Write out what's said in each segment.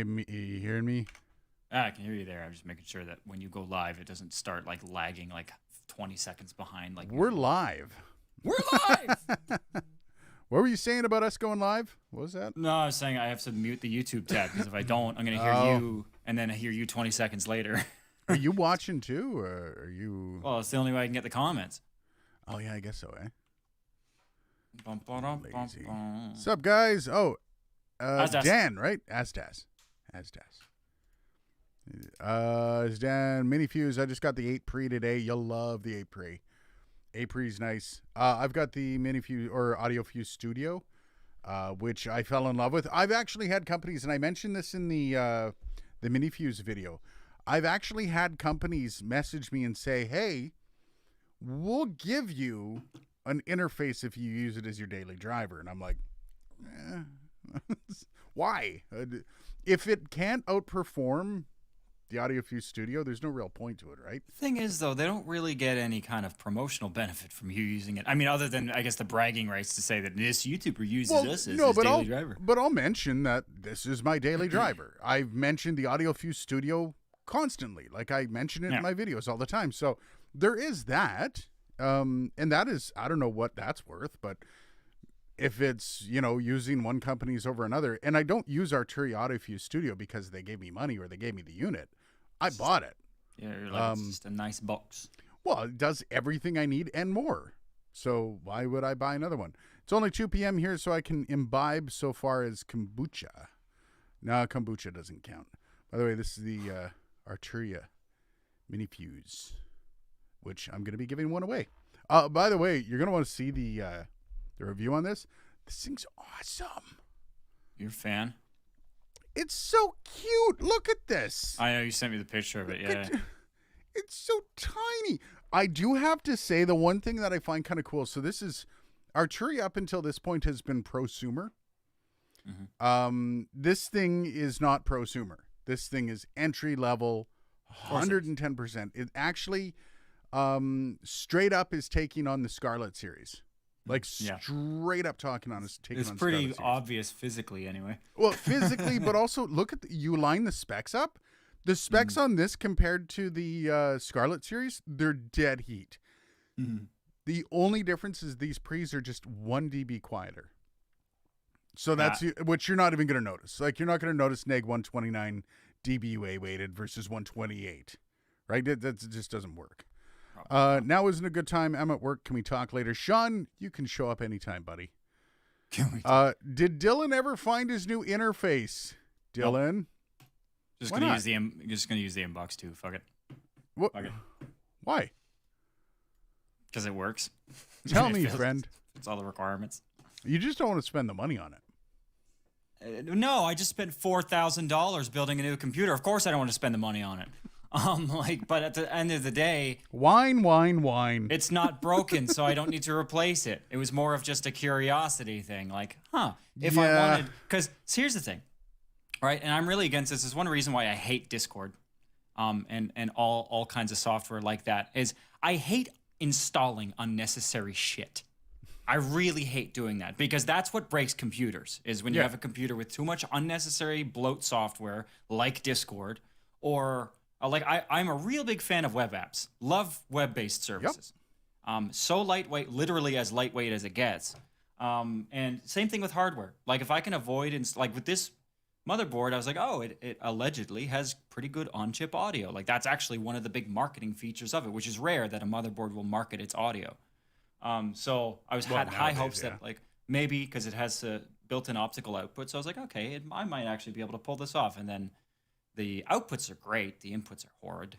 You hearing me? I can hear you there. I'm just making sure that when you go live, it doesn't start like lagging like 20 seconds behind. Like We're live. we're live. What were you saying about us going live? What was that? No, I was saying I have to mute the YouTube tab because if I don't, I'm gonna hear you and then I hear you 20 seconds later. Are you watching too, or are you? Well, it's the only way I can get the comments. Oh yeah, I guess so. Lazy. Bum. What's up, guys? Oh, Astas. Dan, right? Astas. It's Dan MiniFuse. I just got the 8 Pre today. You'll love the 8 Pre. 8 Pre's nice. I've got the MiniFuse or AudioFuse Studio, which I fell in love with. I've actually had companies, and I mentioned this in the MiniFuse video. I've actually had companies message me and say, "Hey, we'll give you an interface if you use it as your daily driver." And I'm like, why? If it can't outperform the AudioFuse Studio, there's no real point to it, right? Thing is, though, they don't really get any kind of promotional benefit from you using it. I mean, other than, I guess, the bragging rights to say that this YouTuber uses this as his daily driver. But I'll mention that this is my daily driver. I've mentioned the AudioFuse Studio constantly. Like, I mention it in my videos all the time. So there is that. And that is, I don't know what that's worth, but if it's, using one company's over another, and I don't use Arturia AudioFuse Studio because they gave me money or they gave me the unit. I bought it. Yeah, you're like, it's just a nice box. Well, it does everything I need and more. So why would I buy another one? It's only 2 p.m. here, so I can imbibe so far as kombucha. No, kombucha doesn't count. By the way, this is the Arturia MiniFuse, which I'm going to be giving one away. By the way, you're going to want to see the review on this. This thing's awesome. You're a fan? It's so cute. Look at this. I know you sent me the picture of it. Yeah. It's so tiny. I do have to say the one thing that I find kind of cool. So this is Arturia up until this point has been prosumer. Mm-hmm. This thing is not prosumer. This thing is entry level, 110%. It actually straight up is taking on the Scarlet series. Like straight up taking on It's pretty obvious physically anyway. Well, physically, but also look at you line the specs up. The specs on this compared to the Scarlet series, they're dead heat. Mm-hmm. The only difference is these pre's are just 1 dB quieter. So that's which you're not even going to notice. Like you're not going to notice neg 129 dBA weighted versus 128, right? That just doesn't work. Now isn't a good time. I'm at work. Can we talk later? Sean, you can show up anytime, buddy. Can we did Dylan ever find his new interface? Dylan? Nope. Just gonna use the inbox too. Fuck it. What? Fuck it. Why? Because it works. Tell me, friend. It's all the requirements. You just don't want to spend the money on it. No, I just spent $4,000 building a new computer. Of course I don't want to spend the money on it. But at the end of the day, wine. It's not broken, so I don't need to replace it. It was more of just a curiosity thing. Like, if I wanted, because here's the thing, right? And I'm really against this. Is one reason why I hate Discord, and all kinds of software like that is I hate installing unnecessary shit. I really hate doing that because that's what breaks computers. Is when you have a computer with too much unnecessary bloat software like Discord or I'm a real big fan of web apps. Love web-based services. Yep. So lightweight, literally as lightweight as it gets. And same thing with hardware. Like if I can avoid, like with this motherboard, I was like, oh, it allegedly has pretty good on-chip audio. Like that's actually one of the big marketing features of it, which is rare that a motherboard will market its audio. So I had high hopes that like maybe because it has a built-in optical output. So I was like, okay, I might actually be able to pull this off. And then the outputs are great. The inputs are horrid.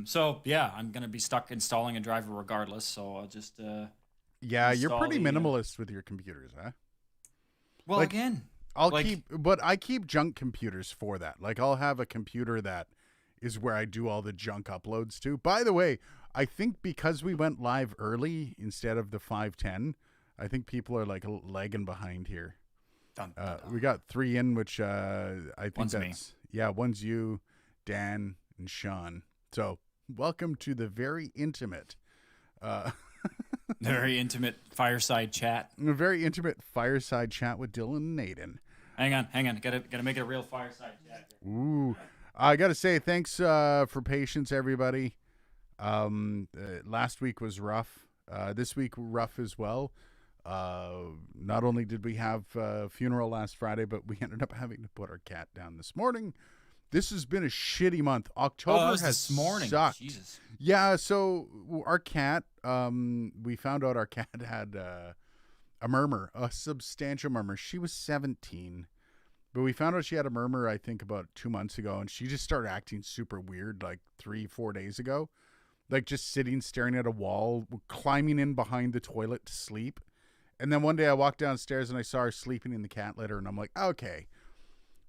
So yeah, I'm going to be stuck installing a driver regardless. So I'll just, you're pretty minimalist with your computers, huh? Well, like, again, I keep junk computers for that. Like I'll have a computer that is where I do all the junk uploads to. By the way, I think because we went live early instead of the 5:10, I think people are like lagging behind here. We got 3 in, which I think one's that's one's you, Dan, and Sean. So welcome to the very intimate fireside chat. A very intimate fireside chat with Dylan and Naden. Hang on. Gotta make it a real fireside chat. Ooh, I got to say thanks for patience, everybody. Last week was rough. This week rough as well. Not only did we have a funeral last Friday, but we ended up having to put our cat down this morning. This has been a shitty month. October has this morning. sucked. Jesus. Yeah, so our cat, we found out our cat had a murmur, a substantial murmur. She was 17, but we found out she had a murmur, I think, about 2 months ago, and she just started acting super weird like 3-4 days ago. Like just sitting, staring at a wall, climbing in behind the toilet to sleep. And then one day I walked downstairs and I saw her sleeping in the cat litter, and I'm like, okay.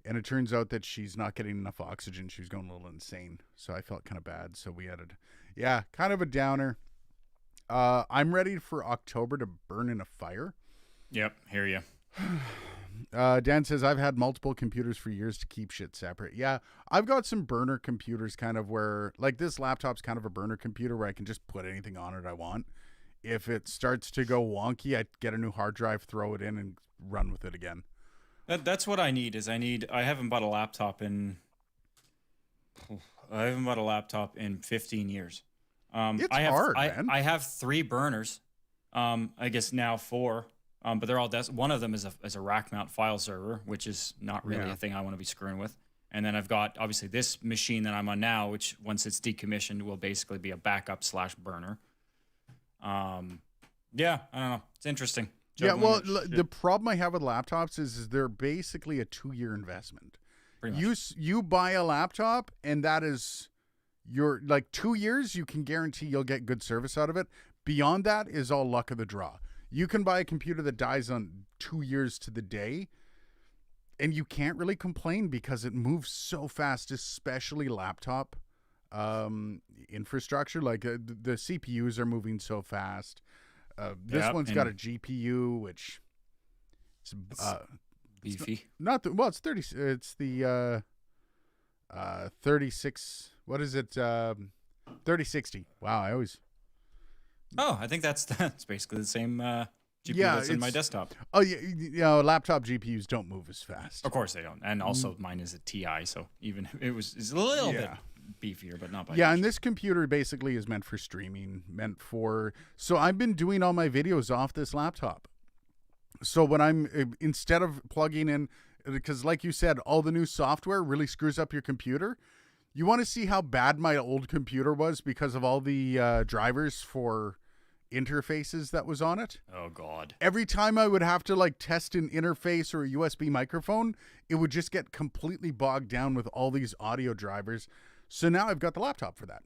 And it turns out that she's not getting enough oxygen. She was going a little insane. So I felt kind of bad. So we added, kind of a downer. I'm ready for October to burn in a fire. Yep, hear you. Dan says, I've had multiple computers for years to keep shit separate. Yeah, I've got some burner computers kind of where, like this laptop's kind of a burner computer where I can just put anything on it I want. If it starts to go wonky, I get a new hard drive, throw it in, and run with it again. That's what I need. I haven't bought a laptop in 15 years. It's I have, hard, I, man. I have 3 burners. I guess now 4. But they're all one of them is a rack mount file server, which is not really a thing I want to be screwing with. And then I've got obviously this machine that I'm on now, which once it's decommissioned will basically be a backup / burner. I don't know. It's interesting. The problem I have with laptops is they're basically a 2-year investment. You buy a laptop and that is your 2 years. You can guarantee you'll get good service out of it. Beyond that is all luck of the draw. You can buy a computer that dies on 2 years to the day, and you can't really complain because it moves so fast, especially laptop infrastructure. Like the CPUs are moving so fast. This one's got a GPU, which is beefy. It's 30. It's the 36. What is it? 3060. Wow, I always. Oh, I think that's basically the same GPU that's in my desktop. Oh, yeah, laptop GPUs don't move as fast. Of course they don't. And also mine is a TI, so even it's a little bit beefier, but not by much. And this computer basically is meant for streaming, so I've been doing all my videos off this laptop. So when instead of plugging in, because like you said, all the new software really screws up your computer. You want to see how bad my old computer was because of all the drivers for interfaces that was on it. Oh, God. Every time I would have to test an interface or a USB microphone, it would just get completely bogged down with all these audio drivers. So now I've got the laptop for that.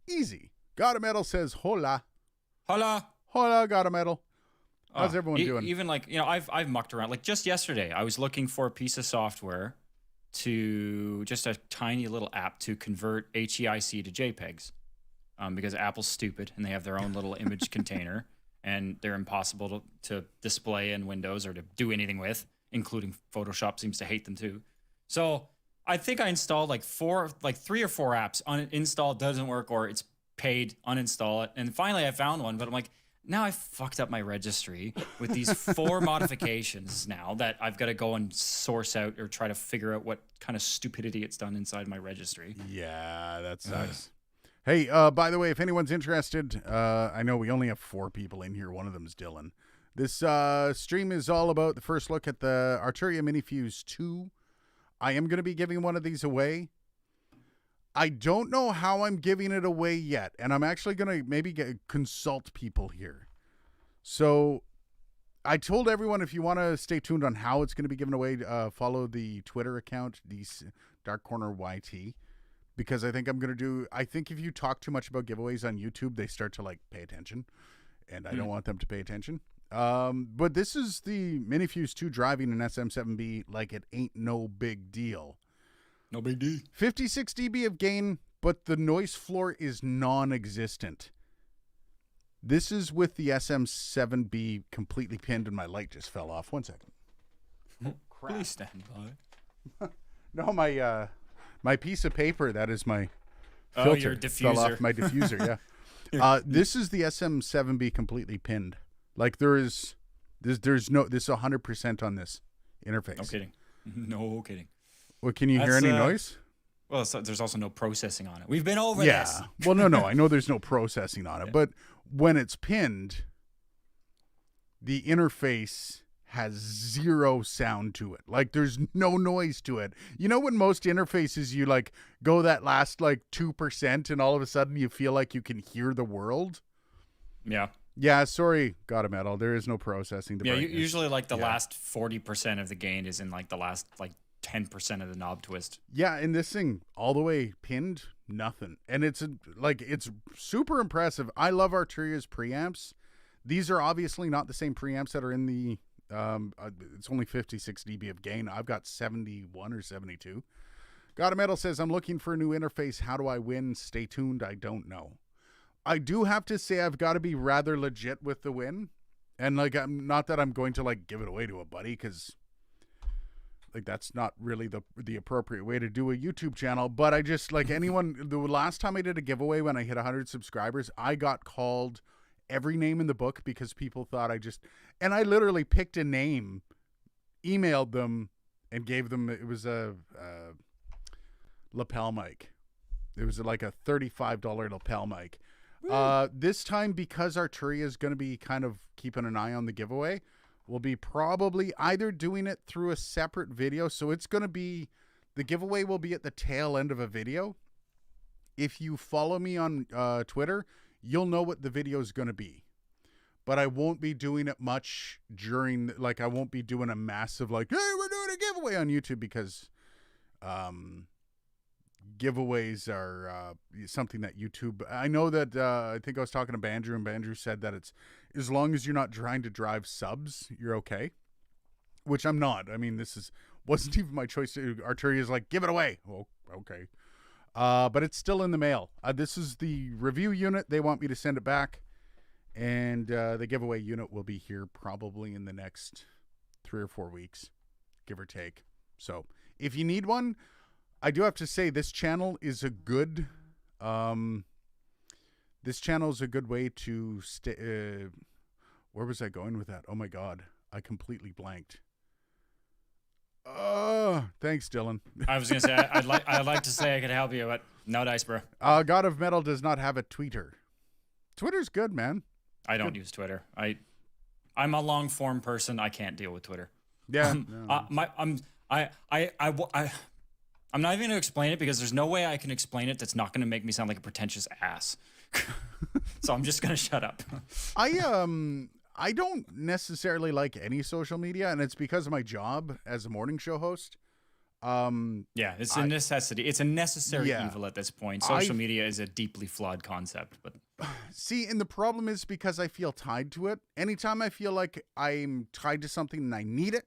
Easy. God of Metal says, hola. Hola. Hola, God of Metal. How's everyone doing? Even I've mucked around. Like just yesterday, I was looking for a piece of software to just a tiny little app to convert HEIC to JPEGs, because Apple's stupid and they have their own little image container and they're impossible to display in Windows or to do anything with, including Photoshop seems to hate them too. So I think I installed 3 or 4 apps. Uninstall doesn't work, or it's paid, uninstall it. And finally I found one, but I'm like, now I fucked up my registry with these 4 modifications now that I've got to go and source out or try to figure out what kind of stupidity it's done inside my registry. Yeah, that sucks. Hey, by the way, if anyone's interested, I know we only have 4 people in here. One of them is Dylan. This stream is all about the first look at the Arturia MiniFuse 2. I am going to be giving one of these away. I don't know how I'm giving it away yet, and I'm actually going to maybe consult people here. So I told everyone, if you want to stay tuned on how it's going to be given away, follow the Twitter account, the Dark Corner YT, because I think I think if you talk too much about giveaways on YouTube, they start to pay attention, and I don't want them to pay attention. But this is the MiniFuse 2 driving an SM7B like it ain't no big deal. No big deal. 56 dB of gain, but the noise floor is non-existent. This is with the SM7B completely pinned, and my light just fell off. 1 second. Crap. Please stand by. No, my piece of paper, that is my filter. Your diffuser. Fell off my diffuser, yeah. This is the SM7B completely pinned. There's no, this is 100% on this interface. No kidding. No kidding. Well, can you hear any noise? Well, there's also no processing on it. We've been over Yeah. this. Well, no. I know there's no processing on it, but when it's pinned, the interface has zero sound to it. Like there's no noise to it. You know when most interfaces you like go that last like 2% and all of a sudden you feel like you can hear the world? Yeah. Yeah, sorry, got a metal. There is no processing. Yeah, usually like the last 40% of the gain is in like the last like 10% of the knob twist. Yeah, and this thing all the way pinned, nothing. And it's super impressive. I love Arturia's preamps. These are obviously not the same preamps that are in the it's only 56 dB of gain. I've got 71 or 72. Got a Metal says, I'm looking for a new interface. How do I win? Stay tuned. I don't know. I do have to say I've got to be rather legit with the win. And like, I'm not that I'm going to like give it away to a buddy, because like that's not really the appropriate way to do a YouTube channel. But I just like anyone, the last time I did a giveaway when I hit 100 subscribers, I got called every name in the book because people thought and I literally picked a name, emailed them, and gave them, it was a lapel mic. It was like a $35 lapel mic. This time, because Arturia is going to be kind of keeping an eye on the giveaway, we'll be probably either doing it through a separate video. So it's going to be, the giveaway will be at the tail end of a video. If you follow me on Twitter, you'll know what the video is going to be. But I won't be doing it much during, like, I won't be doing a massive, like, hey, we're doing a giveaway on YouTube, because giveaways are something that YouTube, I know that I think I was talking to Bandrew, and Bandrew said that it's, as long as you're not trying to drive subs, you're okay, which I'm not. I mean, wasn't even my choice. Arturia's like, give it away. Oh, okay. But it's still in the mail. This is the review unit. They want me to send it back, and the giveaway unit will be here probably in the next 3 or 4 weeks, give or take. So if you need one, I do have to say this channel is a good way to stay. Where was I going with that? Oh my God, I completely blanked. Thanks, Dylan. I was gonna say I'd like to say I could help you, but no dice, bro. God of Metal does not have a Twitter. Twitter's good, man. I don't use Twitter. I'm a long form person. I can't deal with Twitter. Yeah. I'm not even going to explain it, because there's no way I can explain it that's not going to make me sound like a pretentious ass. So I'm just going to shut up. I don't necessarily like any social media, and it's because of my job as a morning show host. Yeah, it's a necessity. It's a necessary evil at this point. Social media is a deeply flawed concept. But see, and the problem is because I feel tied to it. Anytime I feel like I'm tied to something and I need it,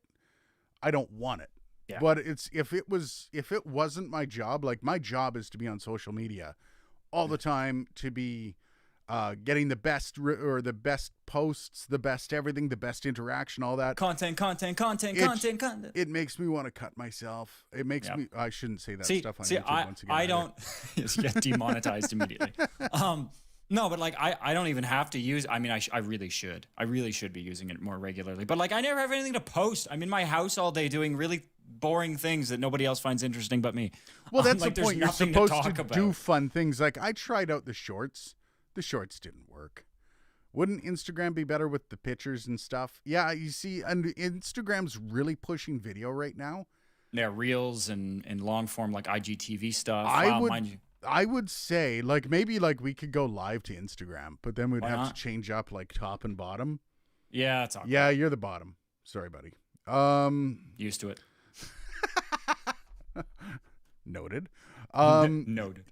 I don't want it. Yeah. But if it wasn't my job, like my job is to be on social media all the time, to be getting the best or the best posts, the best everything, the best interaction, all that content. It makes me want to cut myself. It makes me. I shouldn't say that stuff on YouTube once again. I don't get demonetized immediately. No, but like I don't even have to use. I mean, I really should. I really should be using it more regularly. But like I never have anything to post. I'm in my house all day doing really boring things that nobody else finds interesting but me. Well, that's like, the point. You're supposed to do fun things. Like I tried out the shorts. The shorts didn't work. Wouldn't Instagram be better with the pictures and stuff? Yeah, you see, and Instagram's really pushing video right now. Yeah, reels and long form like IGTV stuff. I would say like maybe like we could go live to Instagram, but then we'd have to change up like top and bottom. Yeah, it's awkward. Yeah, you're the bottom. Sorry, buddy. Used to it. Noted. Noted.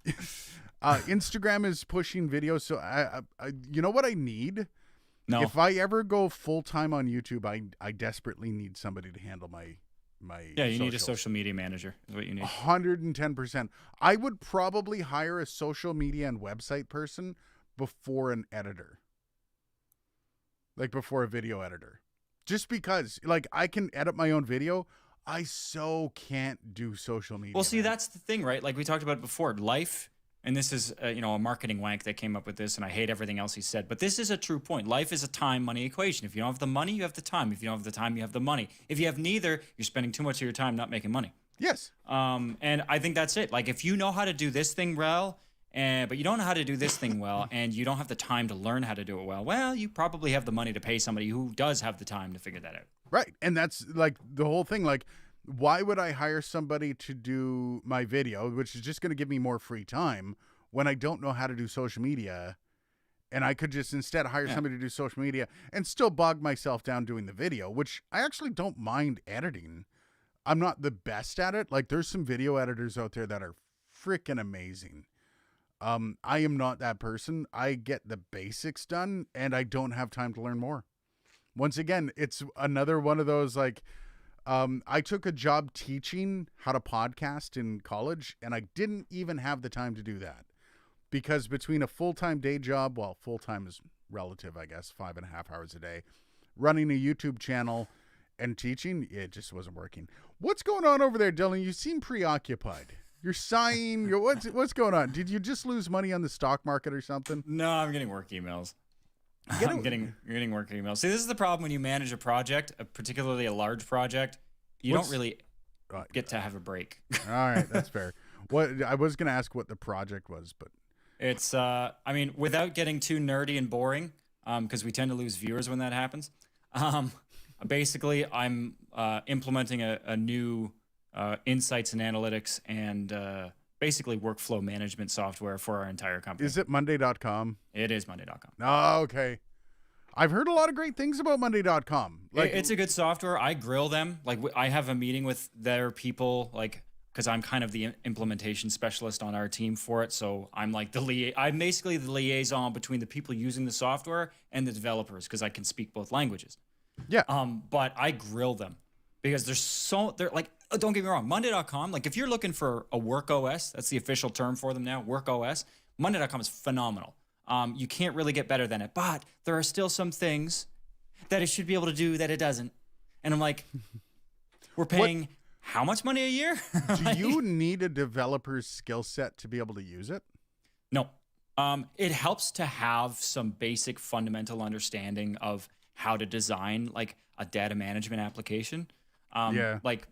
Instagram is pushing videos, so I you know what I need? No. If I ever go full time on YouTube, I desperately need somebody to handle my yeah, you need a social media manager is what you need. 110%. I would probably hire a social media and website person before an editor. Like before a video editor. Just because like I can edit my own video, I so can't do social media. Well, see, that's the thing, right? Like we talked about before, life and this is a marketing wank that came up with this, and I hate everything else he said, but this is a true point. Life is a time money equation. If you don't have the money, you have the time. If you don't have the time, you have the money. If you have neither, you're spending too much of your time not making money. Yes. And I think that's it. Like, if you know how to do this thing well, but you don't know how to do this thing well, and you don't have the time to learn how to do it well, you probably have the money to pay somebody who does have the time to figure that out. Right. And that's like the whole thing. Like, why would I hire somebody to do my video, which is just going to give me more free time, when I don't know how to do social media? And I could just instead hire somebody to do social media and still bog myself down doing the video, which I actually don't mind editing. I'm not the best at it. Like, there's some video editors out there that are freaking amazing. I am not that person. I get the basics done, and I don't have time to learn more. Once again, it's another one of those, like, I took a job teaching how to podcast in college, and I didn't even have the time to do that. Because between a full-time day job, well, full-time is relative, I guess, 5.5 hours a day, running a YouTube channel and teaching, it just wasn't working. What's going on over there, Dylan? You seem preoccupied. You're sighing. What's going on? Did you just lose money on the stock market or something? No, I'm getting work emails. You're getting work emails. See, this is the problem when you manage a project, particularly a large project. You don't really get to have a break. All right, that's fair. What I was going to ask what the project was, but it's without getting too nerdy and boring, because we tend to lose viewers when that happens. Basically, I'm implementing a new insights and analytics and basically workflow management software for our entire company. Is it Monday.com? It is Monday.com. Oh, okay. I've heard a lot of great things about Monday.com. Like, it's a good software. I grill them. Like, I have a meeting with their people, like, because I'm kind of the implementation specialist on our team for it. So I'm like I'm basically the liaison between the people using the software and the developers, because I can speak both languages. Yeah. But I grill them because they're like, don't get me wrong, Monday.com, like, if you're looking for a work OS, that's the official term for them now, work OS, Monday.com is phenomenal. You can't really get better than it, but there are still some things that it should be able to do that it doesn't. And I'm like, we're paying how much money a year? Do you need a developer's skill set to be able to use it? No. It helps to have some basic fundamental understanding of how to design, like, a data management application. Like,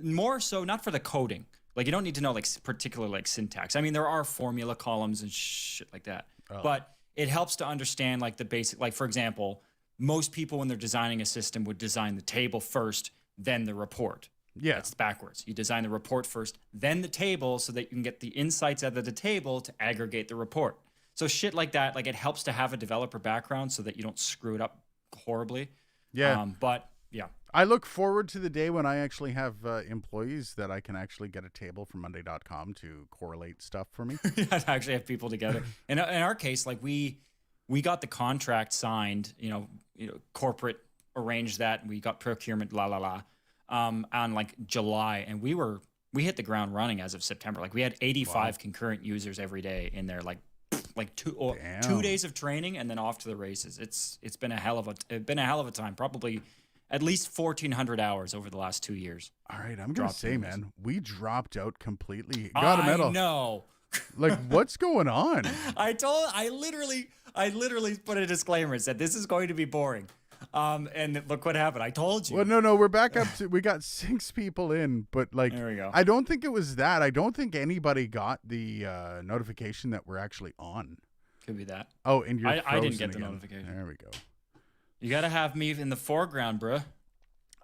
more so not for the coding. Like, you don't need to know, like, particular, like, syntax. I mean, there are formula columns and shit like that. Oh. But it helps to understand, like, the basic, like, for example, most people when they're designing a system would design the table first, then the report. Yeah. That's backwards. You design the report first, then the table, so that you can get the insights out of the table to aggregate the report. So shit like that, like, it helps to have a developer background so that you don't screw it up horribly. Yeah. But yeah. I look forward to the day when I actually have employees that I can actually get a table from Monday.com to correlate stuff for me. Yeah, to actually have people together. In our case, like, we got the contract signed, corporate arranged that. We got procurement, on like July, and we hit the ground running as of September. Like, we had 85 concurrent users every day in there, like 2 days of training and then off to the races. It's been a hell of a time. Probably at least 1,400 hours over the last 2 years. All right, I'm gonna say, man, we dropped out completely. Got a medal. I know. Like, what's going on? I literally put a disclaimer and said this is going to be boring. And look what happened. I told you. Well, no, we're back up to, we got 6 people in, but, like, there we go. I don't think it was that. I don't think anybody got the notification that we're actually on. Could be that. Oh, and you're I didn't get again. the notification. There we go. You got to have me in the foreground, bruh.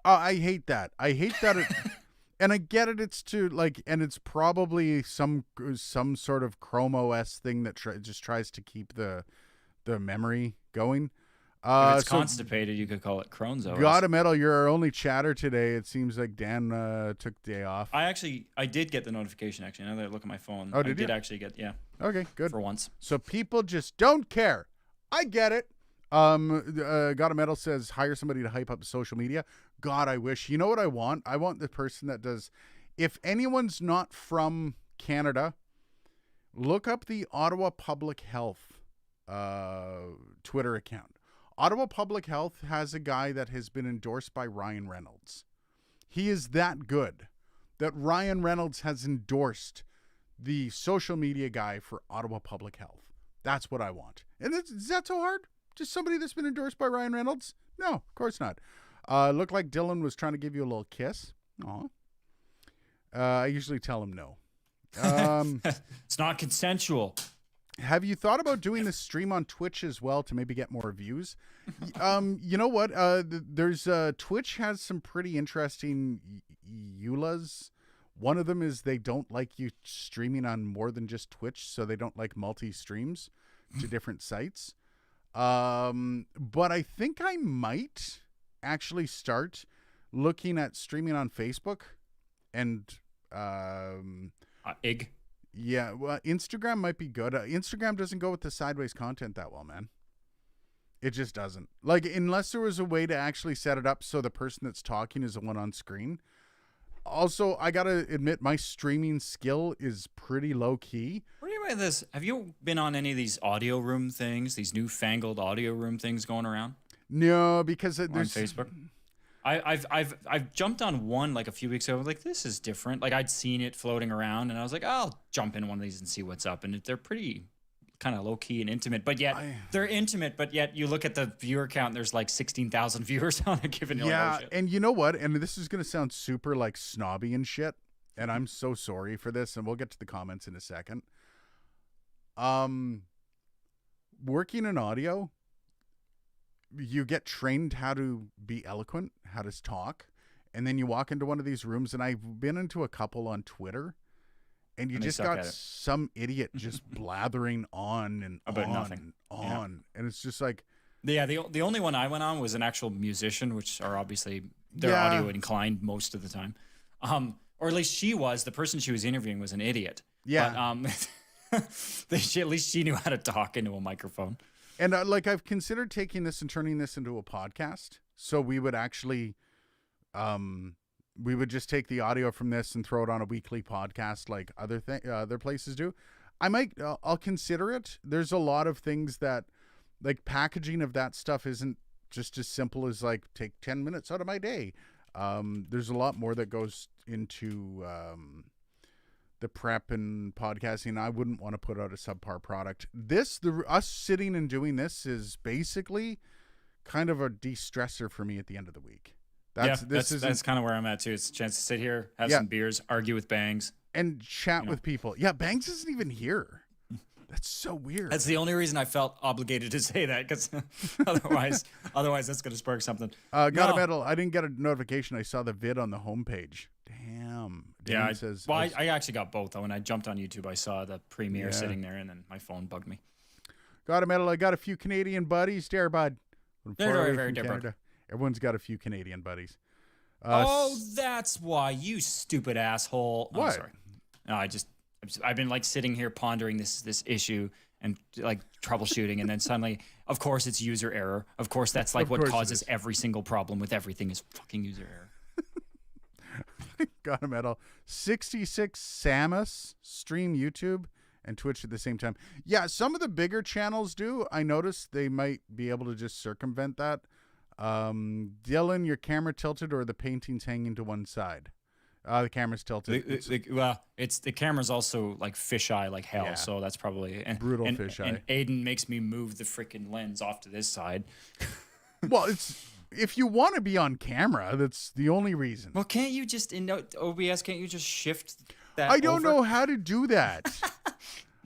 Oh, I hate that. I hate that. And I get it. It's to, like, and it's probably some sort of Chrome OS thing that just tries to keep the memory going. If it's constipated, you could call it Crohn's OS. Got a medal. You're our only chatter today. It seems like Dan took the day off. I did get the notification, actually. Now that I look at my phone. Oh, I did actually get, yeah. Okay, good. For once. So people just don't care. I get it. Got a medal says hire somebody to hype up social media. God, I wish. You know what I want? I want the person that does. If anyone's not from Canada, look up the Ottawa Public Health Twitter account. Ottawa Public Health has a guy that has been endorsed by Ryan Reynolds. He is that good that Ryan Reynolds has endorsed the social media guy for Ottawa Public Health. That's what I want. And is that so hard? Just somebody that's been endorsed by Ryan Reynolds? No, of course not. Looked like Dylan was trying to give you a little kiss. Aw. I usually tell him no. It's not consensual. Have you thought about doing this stream on Twitch as well to maybe get more views? You know what? There's Twitch has some pretty interesting EULAs. One of them is they don't like you streaming on more than just Twitch, so they don't like multi-streams to different sites. But I think I might actually start looking at streaming on Facebook and Ig. Yeah, well, Instagram might be good. Instagram doesn't go with the sideways content that well, man. It just doesn't. Like, unless there was a way to actually set it up so the person that's talking is the one on screen. Also, I gotta admit, my streaming skill is pretty low key. What do you mean by this? Have you been on any of these audio room things? These newfangled audio room things going around? No, because there's on Facebook. I've jumped on one like a few weeks ago. Like, this is different. Like, I'd seen it floating around, and I was like, I'll jump in one of these and see what's up. And they're pretty kind of low key and intimate, but yet they're intimate. But yet you look at the viewer count, and there's like 16,000 viewers on a given. Yeah, and you know what? And this is gonna sound super like snobby and shit. And I'm so sorry for this. And we'll get to the comments in a second. Working in audio, you get trained how to be eloquent, how to talk, and then you walk into one of these rooms, and I've been into a couple on Twitter, and you just got some idiot just blathering on and about on nothing. and on, and it's just like, yeah. The only one I went on was an actual musician, which are obviously they're audio inclined most of the time, or at least she was. The person she was interviewing was an idiot. Yeah. But, at least she knew how to talk into a microphone. And like, I've considered taking this and turning this into a podcast. So we would actually, we would just take the audio from this and throw it on a weekly podcast, like other places do. I'll consider it. There's a lot of things that, like, packaging of that stuff isn't just as simple as like take 10 minutes out of my day. There's a lot more that goes into the prep and podcasting. I wouldn't want to put out a subpar product. Us sitting and doing this is basically kind of a de-stressor for me at the end of the week. That's kind of where I'm at too. It's a chance to sit here, have some beers, argue with Bangs, and chat with people. Yeah, Bangs isn't even here. That's so weird. That's the only reason I felt obligated to say that, because otherwise that's going to spark something. Got a medal. I didn't get a notification. I saw the vid on the homepage. Damn. Yeah, it says. Well, I actually got both though. When I jumped on YouTube, I saw the premiere sitting there, and then my phone bugged me. Got a medal. I got a few Canadian buddies there, bud. They're very different. Canada. Everyone's got a few Canadian buddies. That's why, you stupid asshole. What? Oh, sorry. No, I've been like sitting here pondering this issue and like troubleshooting, and then suddenly, of course, it's user error. Of course, that's like what causes every single problem with everything is fucking user error. Got a medal. 66 Samus stream YouTube and Twitch at the same time. Yeah, some of the bigger channels do. I noticed they might be able to just circumvent that. Dylan, your camera tilted or the painting's hanging to one side? The camera's tilted. The camera's also like fisheye like hell, so that's probably brutal fisheye. And Aiden makes me move the freaking lens off to this side. Well, if you want to be on camera, that's the only reason. Well, can't you just in OBS? Can't you just shift that? I don't know how to do that.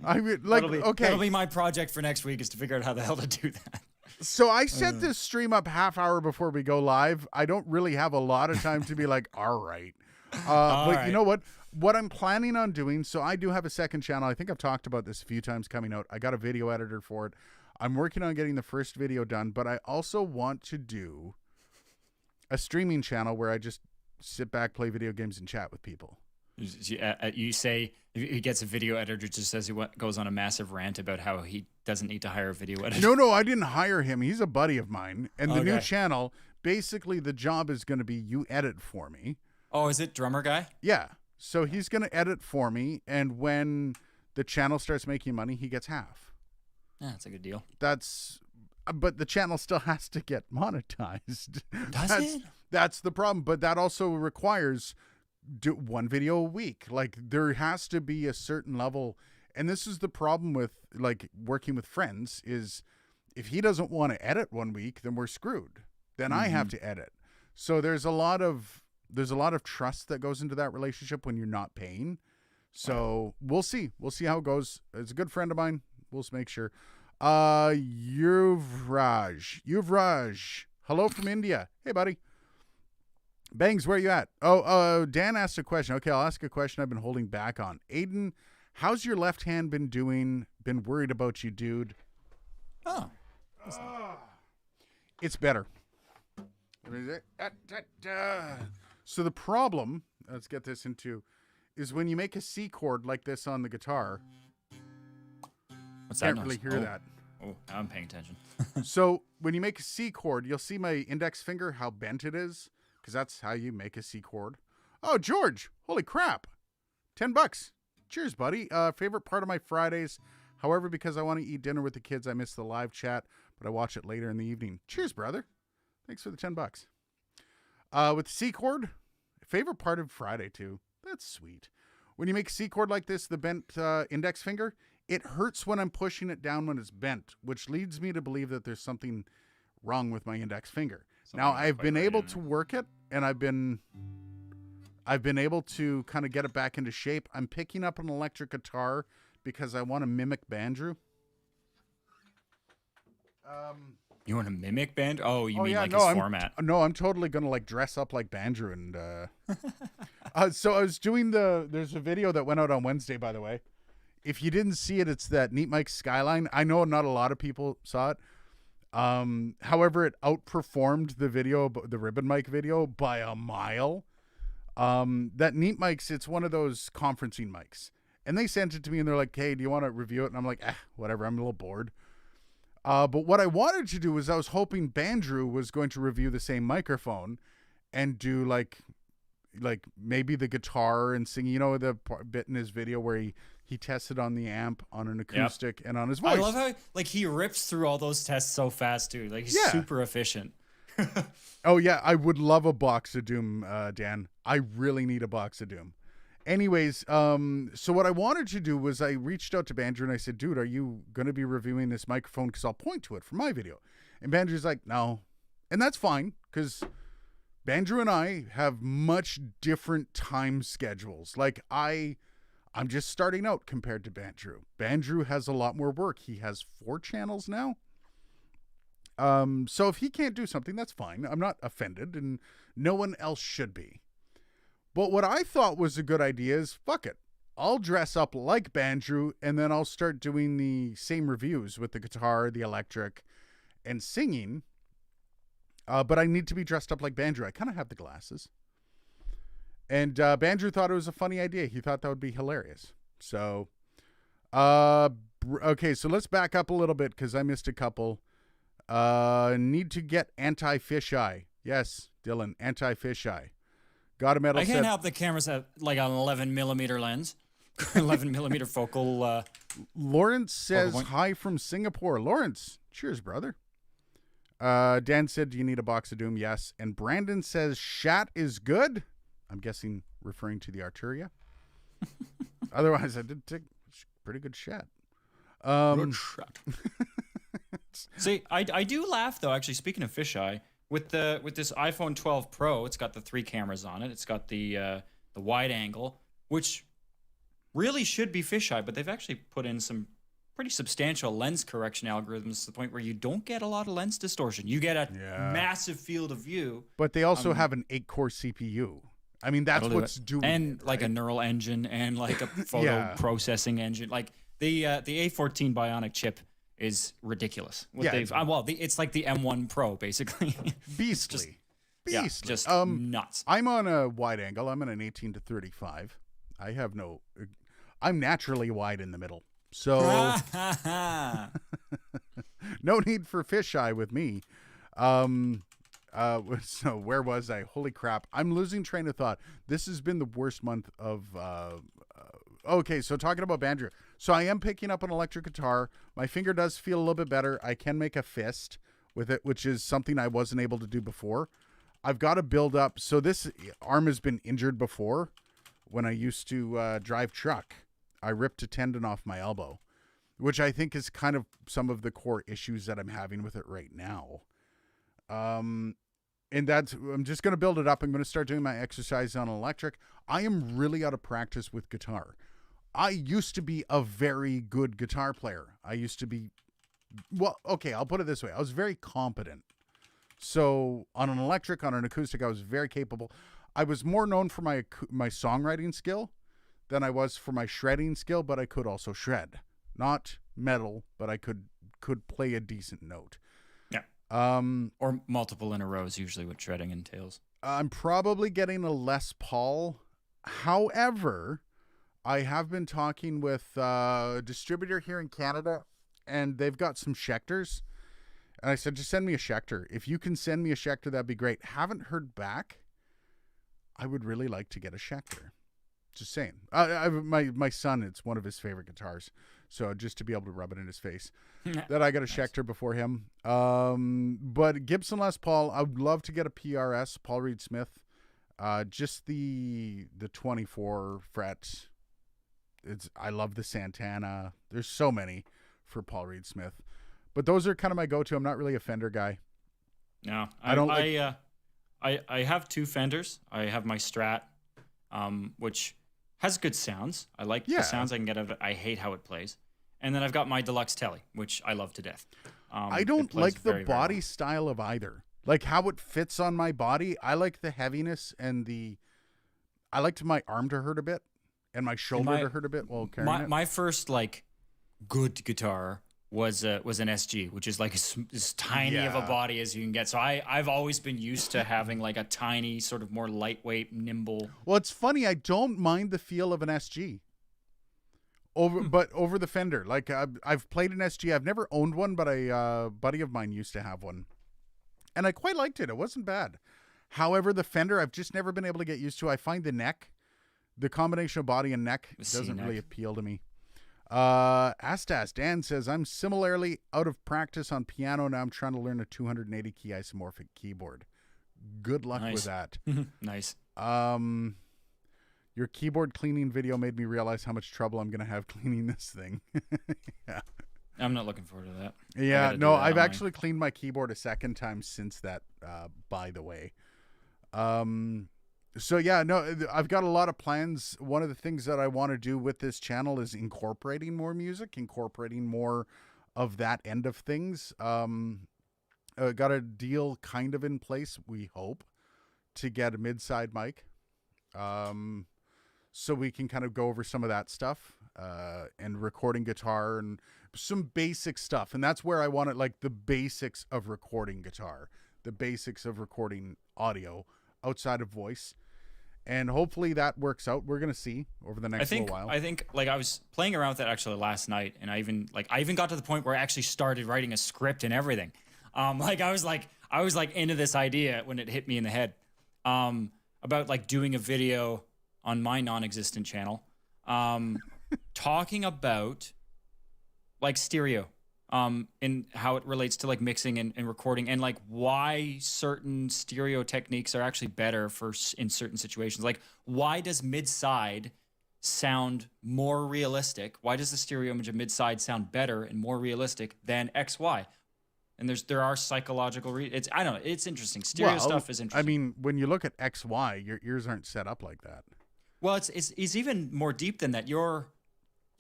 I would like that'll be my project for next week, is to figure out how the hell to do that. So I set this stream up half hour before we go live. I don't really have a lot of time to be like, all right. But you know what I'm planning on doing, so I do have a second channel. I think I've talked about this a few times coming out. I got a video editor for it. I'm working on getting the first video done, but I also want to do a streaming channel where I just sit back, play video games, and chat with people. You say he gets a video editor, just says he goes on a massive rant about how he doesn't need to hire a video editor. No, I didn't hire him. He's a buddy of mine. And the new channel, basically the job is going to be you edit for me. Oh, is it Drummer Guy? Yeah. So he's going to edit for me, and when the channel starts making money, he gets half. Yeah, that's a good deal. But the channel still has to get monetized. Does it? That's the problem. But that also requires do one video a week. Like there has to be a certain level. And this is the problem with like working with friends is if he doesn't want to edit one week, then we're screwed. Then I have to edit. So there's a lot of trust that goes into that relationship when you're not paying. So we'll see. We'll see how it goes. It's a good friend of mine. We'll make sure. Yuvraj. Hello from India. Hey, buddy. Bangs, where you at? Oh, Dan asked a question. Okay, I'll ask a question I've been holding back on. Aiden, how's your left hand been doing? Been worried about you, dude. Oh. It's better. So the problem, let's get this into, is when you make a C chord like this on the guitar. What's that? Can't really hear that. Oh, I'm paying attention. So when you make a C chord, you'll see my index finger, how bent it is, because that's how you make a C chord. Oh, George, holy crap. $10. Cheers, buddy. Favorite part of my Fridays. However, because I want to eat dinner with the kids, I miss the live chat, but I watch it later in the evening. Cheers, brother. Thanks for the $10. With the C chord, favorite part of Friday, too. That's sweet. When you make a C chord like this, the bent index finger, it hurts when I'm pushing it down when it's bent, which leads me to believe that there's something wrong with my index finger. Now, I've been able to work it, and I've been able to kind of get it back into shape. I'm picking up an electric guitar because I want to mimic Bandrew. You want to mimic Bandrew? Oh, you mean his format? No, I'm totally going to like dress up like Bandrew. And so I was doing there's a video that went out on Wednesday, by the way. If you didn't see it, it's that Neat Mike Skyline. I know not a lot of people saw it. However, it outperformed the video, the Ribbon Mic video by a mile. That Neat Mic's, it's one of those conferencing mics. And they sent it to me and they're like, hey, do you want to review it? And I'm like, whatever, I'm a little bored. But what I wanted to do was I was hoping Bandrew was going to review the same microphone and do like maybe the guitar and sing, the bit in his video where he tested on the amp, on an acoustic, and on his voice. I love how he rips through all those tests so fast, dude. Like he's super efficient. Oh yeah, I would love a box of Doom, Dan. I really need a box of Doom. Anyways, so what I wanted to do was I reached out to Bandrew and I said, dude, are you going to be reviewing this microphone? Because I'll point to it for my video. And Bandrew's like, no. And that's fine, because Bandrew and I have much different time schedules. Like, I'm just starting out compared to Bandrew. Bandrew has a lot more work. He has 4 channels now. So if he can't do something, that's fine. I'm not offended, and no one else should be. But what I thought was a good idea is, fuck it. I'll dress up like Bandrew, and then I'll start doing the same reviews with the guitar, the electric, and singing. But I need to be dressed up like Bandrew. I kind of have the glasses. And Bandrew thought it was a funny idea. He thought that would be hilarious. So, okay, so let's back up a little bit because I missed a couple. Need to get anti-fisheye. Yes, Dylan, anti-fisheye. Got a medal. I can't help the cameras have like an 11 millimeter lens, 11 millimeter focal. Lawrence says hi from Singapore. Lawrence, cheers, brother. Dan said, do you need a box of Doom? Yes. And Brandon says, shat is good. I'm guessing referring to the Arturia. Otherwise, I did take pretty good shat. Good shot. See, I do laugh though. Actually, speaking of fisheye, with this iPhone 12 Pro, it's got the 3 cameras on it. It's got the wide angle, which really should be fisheye, but they've actually put in some pretty substantial lens correction algorithms to the point where you don't get a lot of lens distortion. You get a massive field of view. But they also have an 8-core CPU. I mean, that's what's doing and it, right? like a neural engine and like a photo processing engine. Like the A14 Bionic chip is ridiculous. It's like the M1 Pro basically. Beastly. Just nuts. I'm on a wide angle. I'm on an 18 to 35. I'm naturally wide in the middle. So no need for fisheye with me. So where was I? Holy crap. I'm losing train of thought. This has been the worst month of, okay. So talking about Bandrew. So I am picking up an electric guitar. My finger does feel a little bit better. I can make a fist with it, which is something I wasn't able to do before. I've got to build up. So this arm has been injured before. When I used to drive truck, I ripped a tendon off my elbow, which I think is kind of some of the core issues that I'm having with it right now. And I'm just going to build it up. I'm going to start doing my exercise on electric. I am really out of practice with guitar. I used to be a very good guitar player. I used to be, well, okay, I'll put it this way. I was very competent. So on an electric, on an acoustic, I was very capable. I was more known for my songwriting skill than I was for my shredding skill, but I could also shred. Not metal, but I could play a decent note. Yeah. Or multiple in a row is usually what shredding entails. I'm probably getting a Les Paul. However, I have been talking with a distributor here in Canada, and they've got some Schecters. And I said, just send me a Schecter. If you can send me a Schecter, that'd be great. Haven't heard back. I would really like to get a Schecter. Just saying. My son, it's one of his favorite guitars. So just to be able to rub it in his face. That I got a Schecter before him. But Gibson Les Paul, I would love to get a PRS, Paul Reed Smith. Just the 24 fret. I love the Santana. There's so many for Paul Reed Smith. But those are kind of my go-to. I'm not really a Fender guy. No, I have two Fenders. I have my Strat, which has good sounds. I like the sounds I can get out of it. I hate how it plays. And then I've got my Deluxe Tele, which I love to death. I don't like the body style of either. Like how it fits on my body. I like the heaviness and I liked my arm to hurt a bit and my shoulder to hurt a bit while carrying it. My first like good guitar was an SG, which is like as tiny of a body as you can get. So I've always been used to having like a tiny, sort of more lightweight, nimble. Well, it's funny. I don't mind the feel of an SG over the Fender. Like I've played an SG. I've never owned one, but a buddy of mine used to have one, and I quite liked it. It wasn't bad. However, the Fender, I've just never been able to get used to. I find the combination of body and neck doesn't really appeal to me. Astas Dan says, I'm similarly out of practice on piano. Now I'm trying to learn a 280 key isomorphic keyboard. Good luck with that. Nice. Your keyboard cleaning video made me realize how much trouble I'm going to have cleaning this thing. Yeah. I'm not looking forward to that. Yeah, no, I've actually cleaned my keyboard a second time since that, by the way. So yeah, no, I've got a lot of plans. One of the things that I want to do with this channel is incorporating more music, incorporating more of that end of things. Got a deal kind of in place, we hope, to get a mid-side mic. So we can kind of go over some of that stuff, and recording guitar and some basic stuff. And that's where I want it, like the basics of recording guitar, the basics of recording audio outside of voice. And hopefully that works out. We're going to see over the next little while. I think like I was playing around with it actually last night, and I even got to the point where I actually started writing a script and everything. Like I was like into this idea when it hit me in the head, about like doing a video on my non-existent channel, talking about like stereo, and how it relates to like mixing and recording, and like why certain stereo techniques are actually better in certain situations. Like why does mid-side sound more realistic? Why does the stereo image of mid-side sound better and more realistic than XY? And there are psychological I don't know. It's interesting. Stereo stuff is interesting. I mean, when you look at XY, your ears aren't set up like that. Well, it's even more deep than that. Your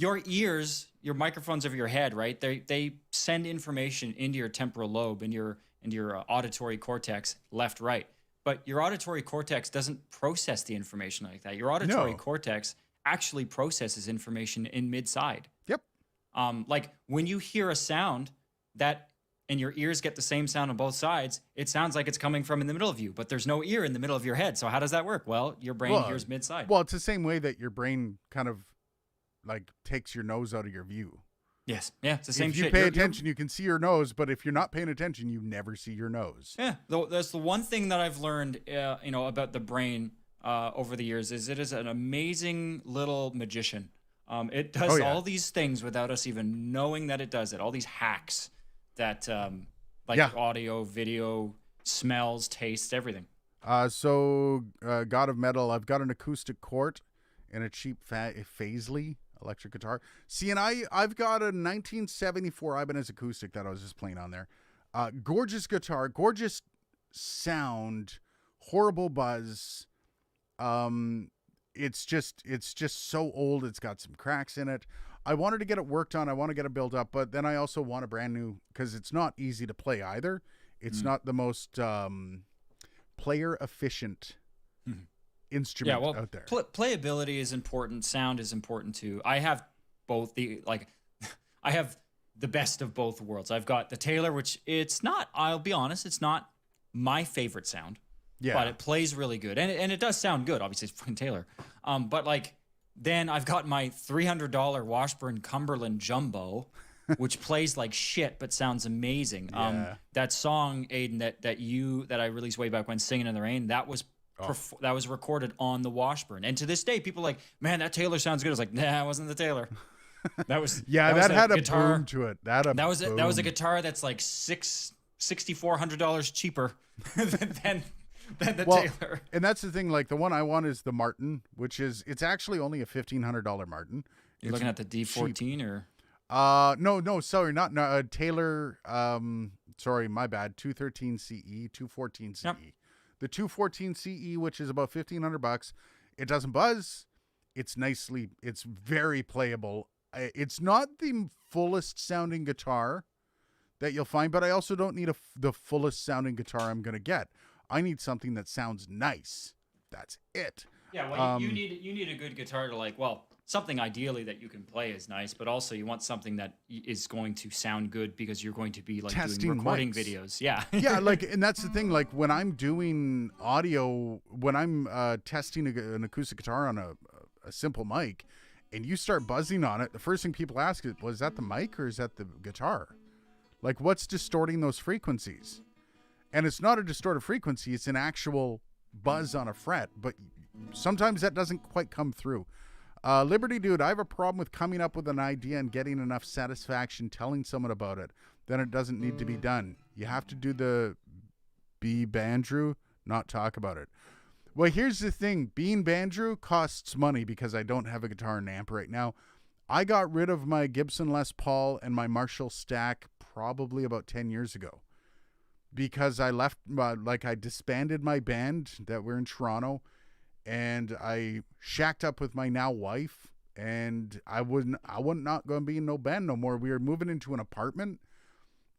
ears, your microphones of your head, right? They send information into your temporal lobe, into your auditory cortex, left, right. But your auditory cortex doesn't process the information like that. Your auditory cortex actually processes information in mid-side. Yep. Like when you hear a sound and your ears get the same sound on both sides, it sounds like it's coming from in the middle of you, but there's no ear in the middle of your head. So how does that work? Well, your brain hears mid-side. Well, it's the same way that your brain kind of like takes your nose out of your view. Yes. Yeah, it's the same shit. If you pay attention, you can see your nose, but if you're not paying attention, you never see your nose. Yeah, that's the one thing that I've learned, about the brain over the years is it is an amazing little magician. It does all these things without us even knowing that it does it. All these hacks that audio, video, smells, tastes, everything. God of Metal, I've got an acoustic Court and a cheap Faisley electric guitar. See, and I've got a 1974 Ibanez acoustic that I was just playing on there. Gorgeous guitar, gorgeous sound, horrible buzz. It's just so old. It's got some cracks in it. I wanted to get it worked on. I want to get it built up, but then I also want a brand new, because it's not easy to play either. It's not the most player efficient instrument out there. Playability is important. Sound is important too. I have both I have the best of both worlds. I've got the Taylor, which it's not, I'll be honest, it's not my favorite sound. Yeah. But it plays really good. And it does sound good. Obviously, it's fucking Taylor. But like, then I've got my $300 Washburn Cumberland Jumbo, which plays like shit but sounds amazing. Yeah. That song, Aiden, that I released way back when, Singing in the Rain, that was recorded on the Washburn. And to this day, people are like, man, that Taylor sounds good. I was like, nah, it wasn't the Taylor. That was that had guitar, a boom to it. That was a guitar that's like $6,400 cheaper than the Taylor. And that's the thing, like the one I want is the Martin, it's actually only a $1,500 Martin. You're looking at the D14 cheap. Or no, sorry, not Taylor, sorry, my bad, 213 CE, 214 CE. Yep. The 214 CE, which is about $1,500. It doesn't buzz. It's very playable. It's not the fullest sounding guitar that you'll find, but I also don't need the fullest sounding guitar I'm going to get. I need something that sounds nice. That's it. Yeah, well, you need a good guitar to something ideally that you can play is nice, but also you want something that is going to sound good because you're going to be like testing doing recording mics. Videos. Yeah. Yeah, and that's the thing, like when I'm doing audio, when I'm testing an acoustic guitar on a simple mic and you start buzzing on it, the first thing people ask is, well, is that the mic or is that the guitar? Like, what's distorting those frequencies? And it's not a distorted frequency, it's an actual buzz on a fret, but sometimes that doesn't quite come through. Liberty Dude, I have a problem with coming up with an idea and getting enough satisfaction telling someone about it. Then it doesn't need to be done. You have to do the be Bandrew, not talk about it. Well, here's the thing. Being Bandrew costs money because I don't have a guitar and amp right now. I got rid of my Gibson Les Paul and my Marshall Stack probably about 10 years ago because I left, I disbanded my band that we're in Toronto, and I shacked up with my now wife, and I wasn't not going to be in no band no more. We were moving into an apartment,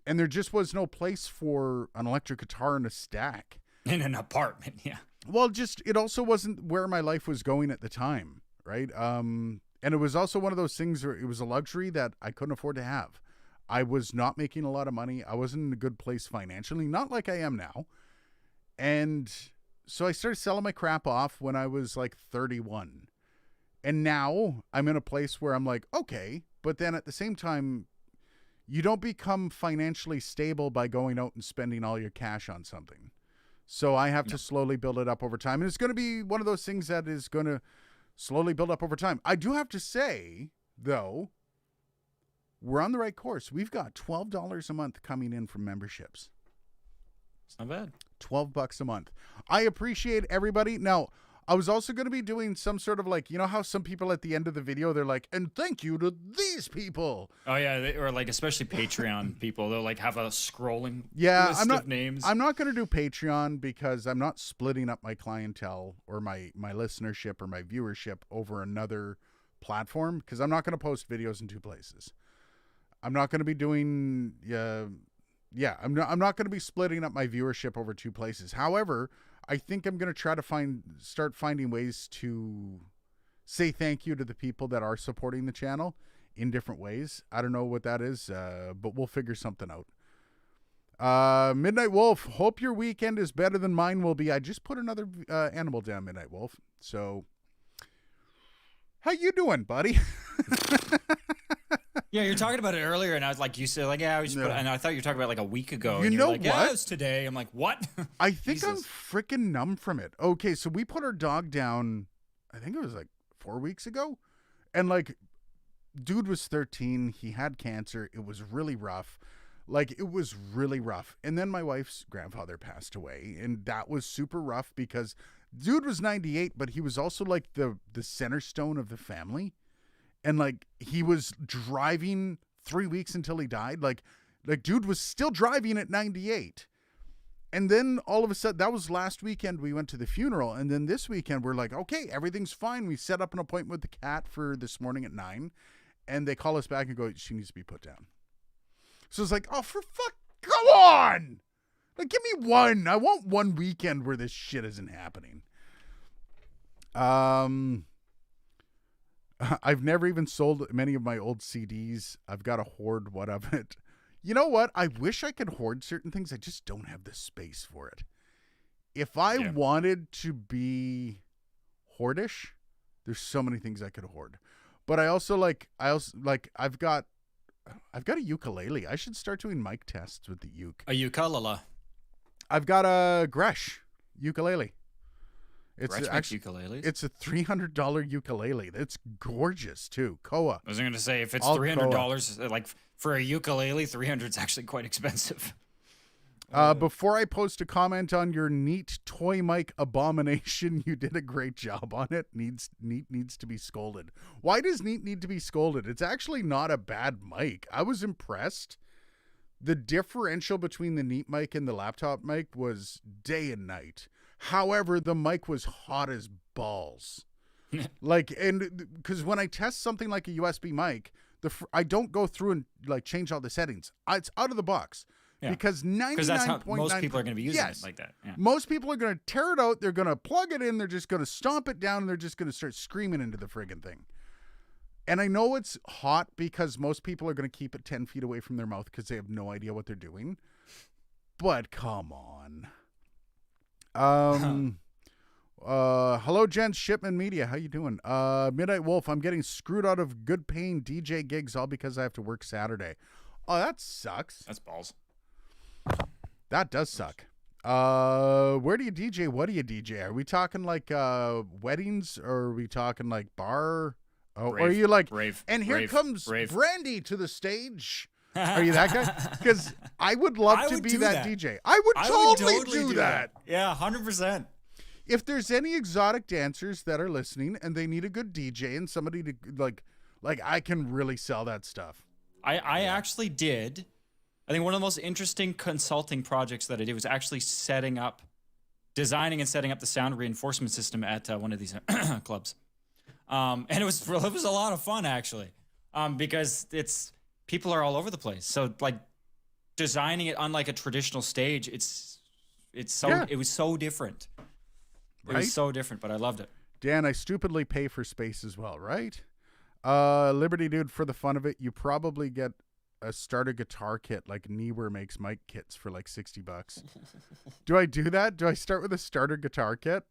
and there just was no place for an electric guitar and a stack. In an apartment, yeah. Well, it also wasn't where my life was going at the time, right? And it was also one of those things where it was a luxury that I couldn't afford to have. I was not making a lot of money. I wasn't in a good place financially, not like I am now. And so I started selling my crap off when I was like 31. And now I'm in a place where I'm like, okay, but then at the same time, you don't become financially stable by going out and spending all your cash on something. So I have to slowly build it up over time. And it's going to be one of those things that is going to slowly build up over time. I do have to say, though, we're on the right course. We've got $12 a month coming in from memberships. It's not bad. $12 a month. I appreciate everybody. Now, I was also going to be doing some sort of how some people at the end of the video, they're like, and thank you to these people. Oh, yeah. Or especially Patreon people. They'll have a scrolling list of names. I'm not going to do Patreon because I'm not splitting up my clientele or my listenership or my viewership over another platform, because I'm not going to post videos in two places. I'm not going to be doing, I'm not going to be splitting up my viewership over two places. However, I think I'm going to try to start finding ways to say thank you to the people that are supporting the channel in different ways. I don't know what that is, but we'll figure something out. Midnight Wolf, hope your weekend is better than mine will be. I just put another animal down, Midnight Wolf. So, how you doing, buddy? Yeah, you're talking about it earlier, and I was like, you said, and I thought you were talking about a week ago. You know what? Yeah, it was today. I'm like, what? I think I'm freaking numb from it. Okay, so we put our dog down, I think it was 4 weeks ago, and dude was 13. He had cancer. It was really rough. Like, it was really rough. And then my wife's grandfather passed away, and that was super rough because dude was 98, but he was also like the center stone of the family. And like, he was driving 3 weeks until he died. Like dude was still driving at 98. And then all of a sudden, that was last weekend, we went to the funeral. And then this weekend, we're like, okay, everything's fine. We set up an appointment with the cat for this morning at 9. And they call us back and go, she needs to be put down. So it's like, oh, for fuck, come on. Like, give me one. I want one weekend where this shit isn't happening. I've never even sold many of my old CDs. I've got a hoard what of it. You know what? I wish I could hoard certain things. I just don't have the space for it. If I wanted to be hoardish, there's so many things I could hoard. But I've got a ukulele. I should start doing mic tests with the uke. A ukulele. I've got a Gresh ukulele. It's actually ukuleles. It's a $300 ukulele. It's gorgeous too. Koa. I was going to say, if it's $300, like for a ukulele, $300 is actually quite expensive. Before I post a comment on your neat toy mic abomination, you did a great job on it. Neat needs to be scolded. Why does Neat need to be scolded? It's actually not a bad mic. I was impressed. The differential between the Neat mic and the laptop mic was day and night. However, the mic was hot as balls. Because when I test something like a USB mic, I don't go through and like change all the settings. It's out of the box. Yeah. Because 99.9%. Because that's how most people are going to be using it like that. Yeah. Most people are going to tear it out. They're going to plug it in. They're just going to stomp it down. And they're just going to start screaming into the friggin' thing. And I know it's hot because most people are going to keep it 10 feet away from their mouth because they have no idea what they're doing. But come on. Hello, gents. Shipman Media. How you doing? Midnight Wolf. I'm getting screwed out of good paying DJ gigs all because I have to work Saturday. Oh, that sucks. That's balls. That does suck. Where do you DJ? What do you DJ? Are we talking like weddings, or are we talking like bar? Oh, or are you like rave? And here comes Brandy to the stage. Are you that guy? Because I would love to be that DJ. I would totally do that. Yeah, 100%. If there's any exotic dancers that are listening and they need a good DJ and somebody to like I can really sell that stuff. I actually did. I think one of the most interesting consulting projects that I did was actually designing and setting up the sound reinforcement system at one of these clubs. And it was a lot of fun actually, because people are all over the place. So like designing it on like a traditional stage, it was so different. It was so different, but I loved it. Dan, I stupidly pay for space as well, right? Liberty Dude, for the fun of it, you probably get a starter guitar kit like Neewer makes mic kits for like $60. Do I do that? Do I start with a starter guitar kit?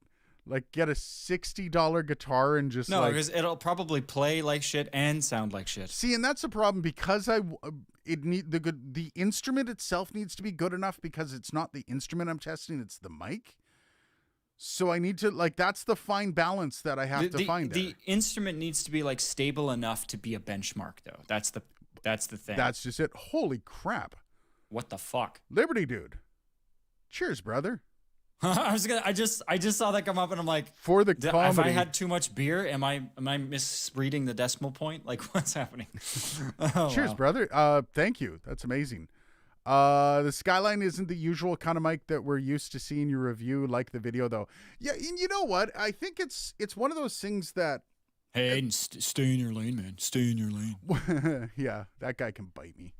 Like get a $60 guitar and just no, because it'll probably play like shit and sound like shit. See, and that's the problem because the instrument itself needs to be good enough because it's not the instrument I'm testing, it's the mic. So I need to that's the fine balance that I have to find. The instrument needs to be like stable enough to be a benchmark though. That's the thing. That's just it. Holy crap. What the fuck? Liberty Dude. Cheers, brother. I just saw that come up and I'm like, for the comedy. If I had too much beer, am I misreading the decimal point? Like what's happening? Cheers, brother. Thank you. That's amazing. The Skyline isn't the usual kind of mic that we're used to seeing you review like the video though. Yeah, and you know what? I think it's one of those things that stay in your lane, man. Stay in your lane. Yeah, that guy can bite me.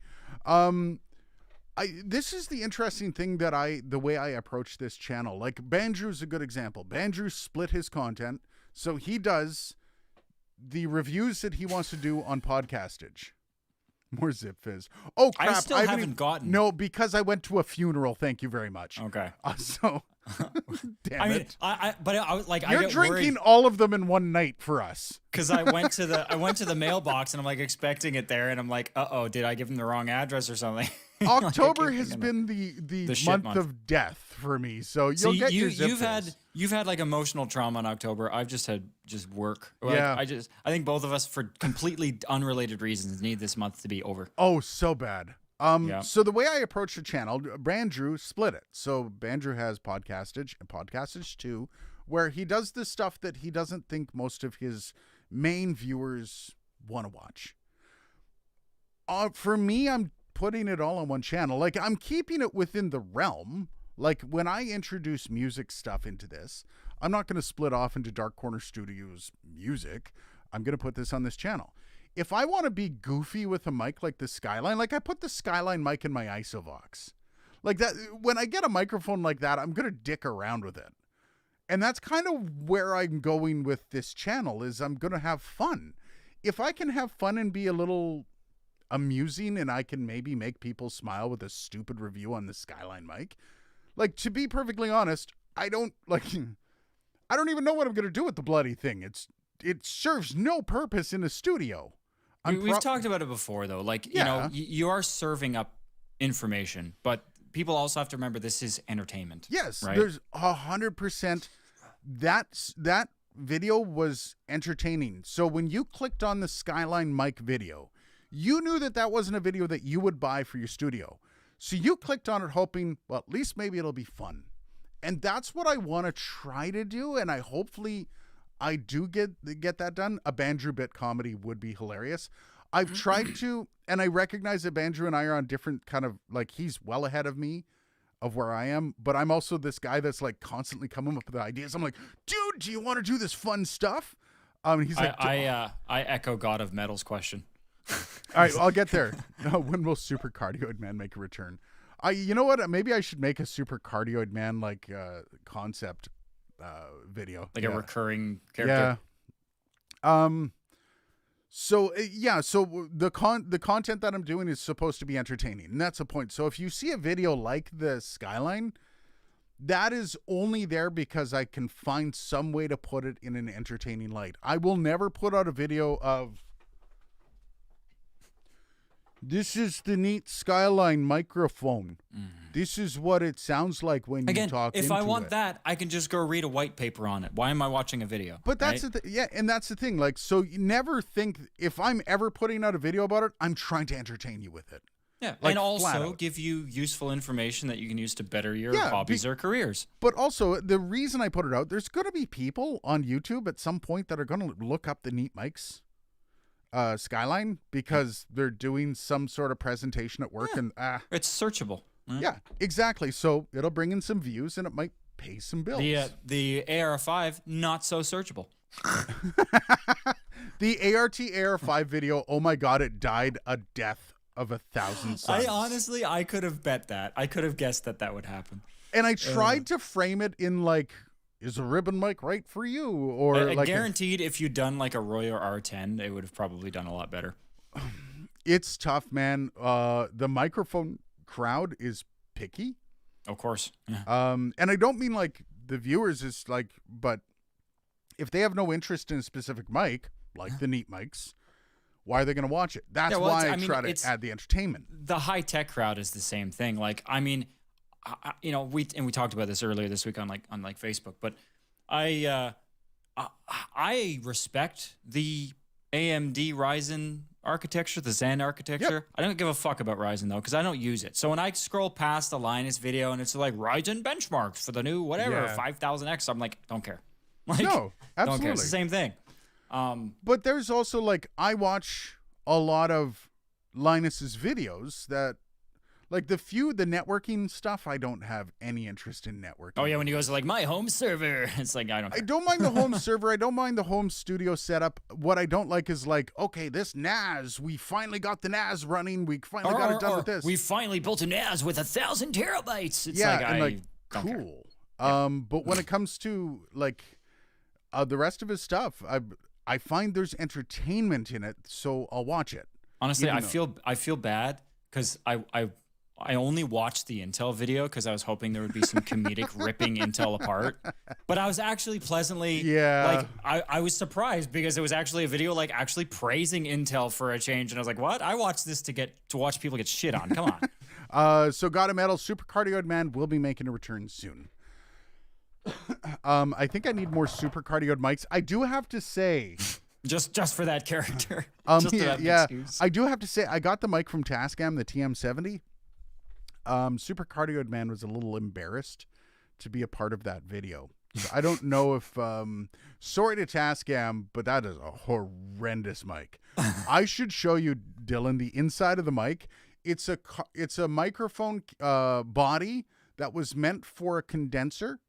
This is the interesting thing that the way I approach this channel. Like Bandrew's a good example. Bandrew split his content, so he does the reviews that he wants to do on Podcastage. More Zip Fizz. Oh crap! I still haven't gotten. No, because I went to a funeral. Thank you very much. Okay. So, damn it. You're drinking all of them in one night for us. Because I went to the mailbox and I'm like expecting it there, and I'm like, did I give him the wrong address or something? October has been the month of death for me. So you'll get your Zip Fizz. You've had like emotional trauma in October. I've just had work. Yeah. I think both of us, for completely unrelated reasons, need this month to be over. Oh, so bad. Yeah. So the way I approach the channel, Bandrew split it. So Bandrew has Podcastage and Podcastage 2, where he does this stuff that he doesn't think most of his main viewers want to watch. For me, I'm putting it all on one channel. Like, I'm keeping it within the realm. Like, when I introduce music stuff into this, I'm not going to split off into Dark Corner Studios music. I'm going to put this on this channel. If I want to be goofy with a mic like the Skyline, like I put the Skyline mic in my Isovox. Like that, when I get a microphone like that, I'm going to dick around with it. And that's kind of where I'm going with this channel, is I'm going to have fun. If I can have fun and be a little amusing, and I can maybe make people smile with a stupid review on the Skyline mic. Like, to be perfectly honest, I don't even know what I'm going to do with the bloody thing. It serves no purpose in a studio. We've talked about it before, though. Like, you know, you are serving up information, but people also have to remember this is entertainment. Yes, right? There's 100%. That video was entertaining. So when you clicked on the Skyline mic video, you knew that wasn't a video that you would buy for your studio. So you clicked on it hoping, well, at least maybe it'll be fun. And that's what I want to try to do, and hopefully I do get that done. A Bandrew bit comedy would be hilarious. I've tried to, and I recognize that Bandrew and I are on different kind of, like, he's well ahead of me of where I am, but I'm also this guy that's like constantly coming up with ideas. I'm like, dude, do you want to do this fun stuff? He's like, I echo God of Metal's question. All right, I'll get there. When will Super Cardioid Man make a return? You know what? Maybe I should make a Super Cardioid Man like concept video, like a recurring character. Yeah. So the content that I'm doing is supposed to be entertaining, and that's the point. So if you see a video like the Skyline, that is only there because I can find some way to put it in an entertaining light. I will never put out a video of, this is the neat Skyline microphone. This is what it sounds like when you talk into it. If I want that, I can just go read a white paper on it. Why am I watching a video? But that's and that's the thing. Like, so you never think, if I'm ever putting out a video about it, I'm trying to entertain you with it. Yeah, like, and also give you useful information that you can use to better your hobbies or careers. But also, the reason I put it out, there's going to be people on YouTube at some point that are going to look up the neat mics. Skyline, because they're doing some sort of presentation at work, and it's searchable. Yeah, exactly. So it'll bring in some views and it might pay some bills. The AR5, not so searchable. The AR5 video, oh my god, it died a death of 1,000 suns. I could have bet that. I could have guessed that would happen. And I tried to frame it in like, is a ribbon mic right for you? Or like guaranteed, if you'd done like a Roy or R10, it would have probably done a lot better. It's tough, man. The microphone crowd is picky. Of course. Yeah. And I don't mean like the viewers is like, but if they have no interest in a specific mic, like the neat mics, why are they going to watch it? That's why I try to add the entertainment. The high tech crowd is the same thing. Like, I mean, you know, we talked about this earlier this week on Facebook, but I respect the AMD Ryzen architecture, the Zen architecture. Yep. I don't give a fuck about Ryzen though, because I don't use it. So when I scroll past the Linus video and it's like Ryzen benchmarks for the new whatever 5000X, I'm like, don't care. Like, no, absolutely, don't care. It's the same thing. But there's also like, I watch a lot of Linus's videos that, like the networking stuff, I don't have any interest in networking. Oh yeah, when he goes like my home server, it's like I don't mind the home server. I don't mind the home studio setup. What I don't like is like, okay, this NAS, we finally got the NAS running. We finally got it done with this. We finally built a NAS with 1,000 terabytes. It's cool. But when it comes to like the rest of his stuff, I find there's entertainment in it, so I'll watch it. Honestly, I feel bad because I only watched the Intel video because I was hoping there would be some comedic ripping Intel apart. But I was actually pleasantly, like, I was surprised because it was actually a video, like, actually praising Intel for a change. And I was like, what? I watched this to watch people get shit on. Come on. So God of Metal, Super Cardioid Man will be making a return soon. I think I need more Super Cardioid mics. I do have to say, Just for that character. Just to have an excuse. I do have to say, I got the mic from Tascam, the TM70. Super Cardioid Man was a little embarrassed to be a part of that video. So I don't know if, sorry to Tascam, but that is a horrendous mic. I should show you, Dylan, the inside of the mic. It's a microphone body that was meant for a condenser.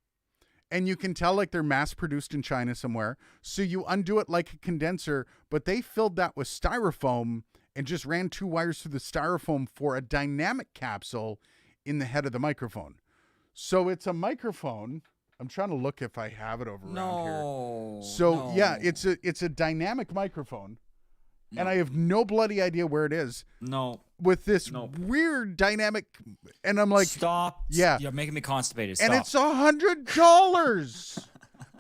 And you can tell like they're mass produced in China somewhere. So you undo it like a condenser, but they filled that with styrofoam and just ran 2 wires through the styrofoam for a dynamic capsule in the head of the microphone. So it's a microphone. I'm trying to look if I have it over around here. So yeah, it's a dynamic microphone. No. And I have no bloody idea where it is. No. With this weird dynamic, and I'm like, stop. Yeah, you're making me constipated. Stop. And it's $100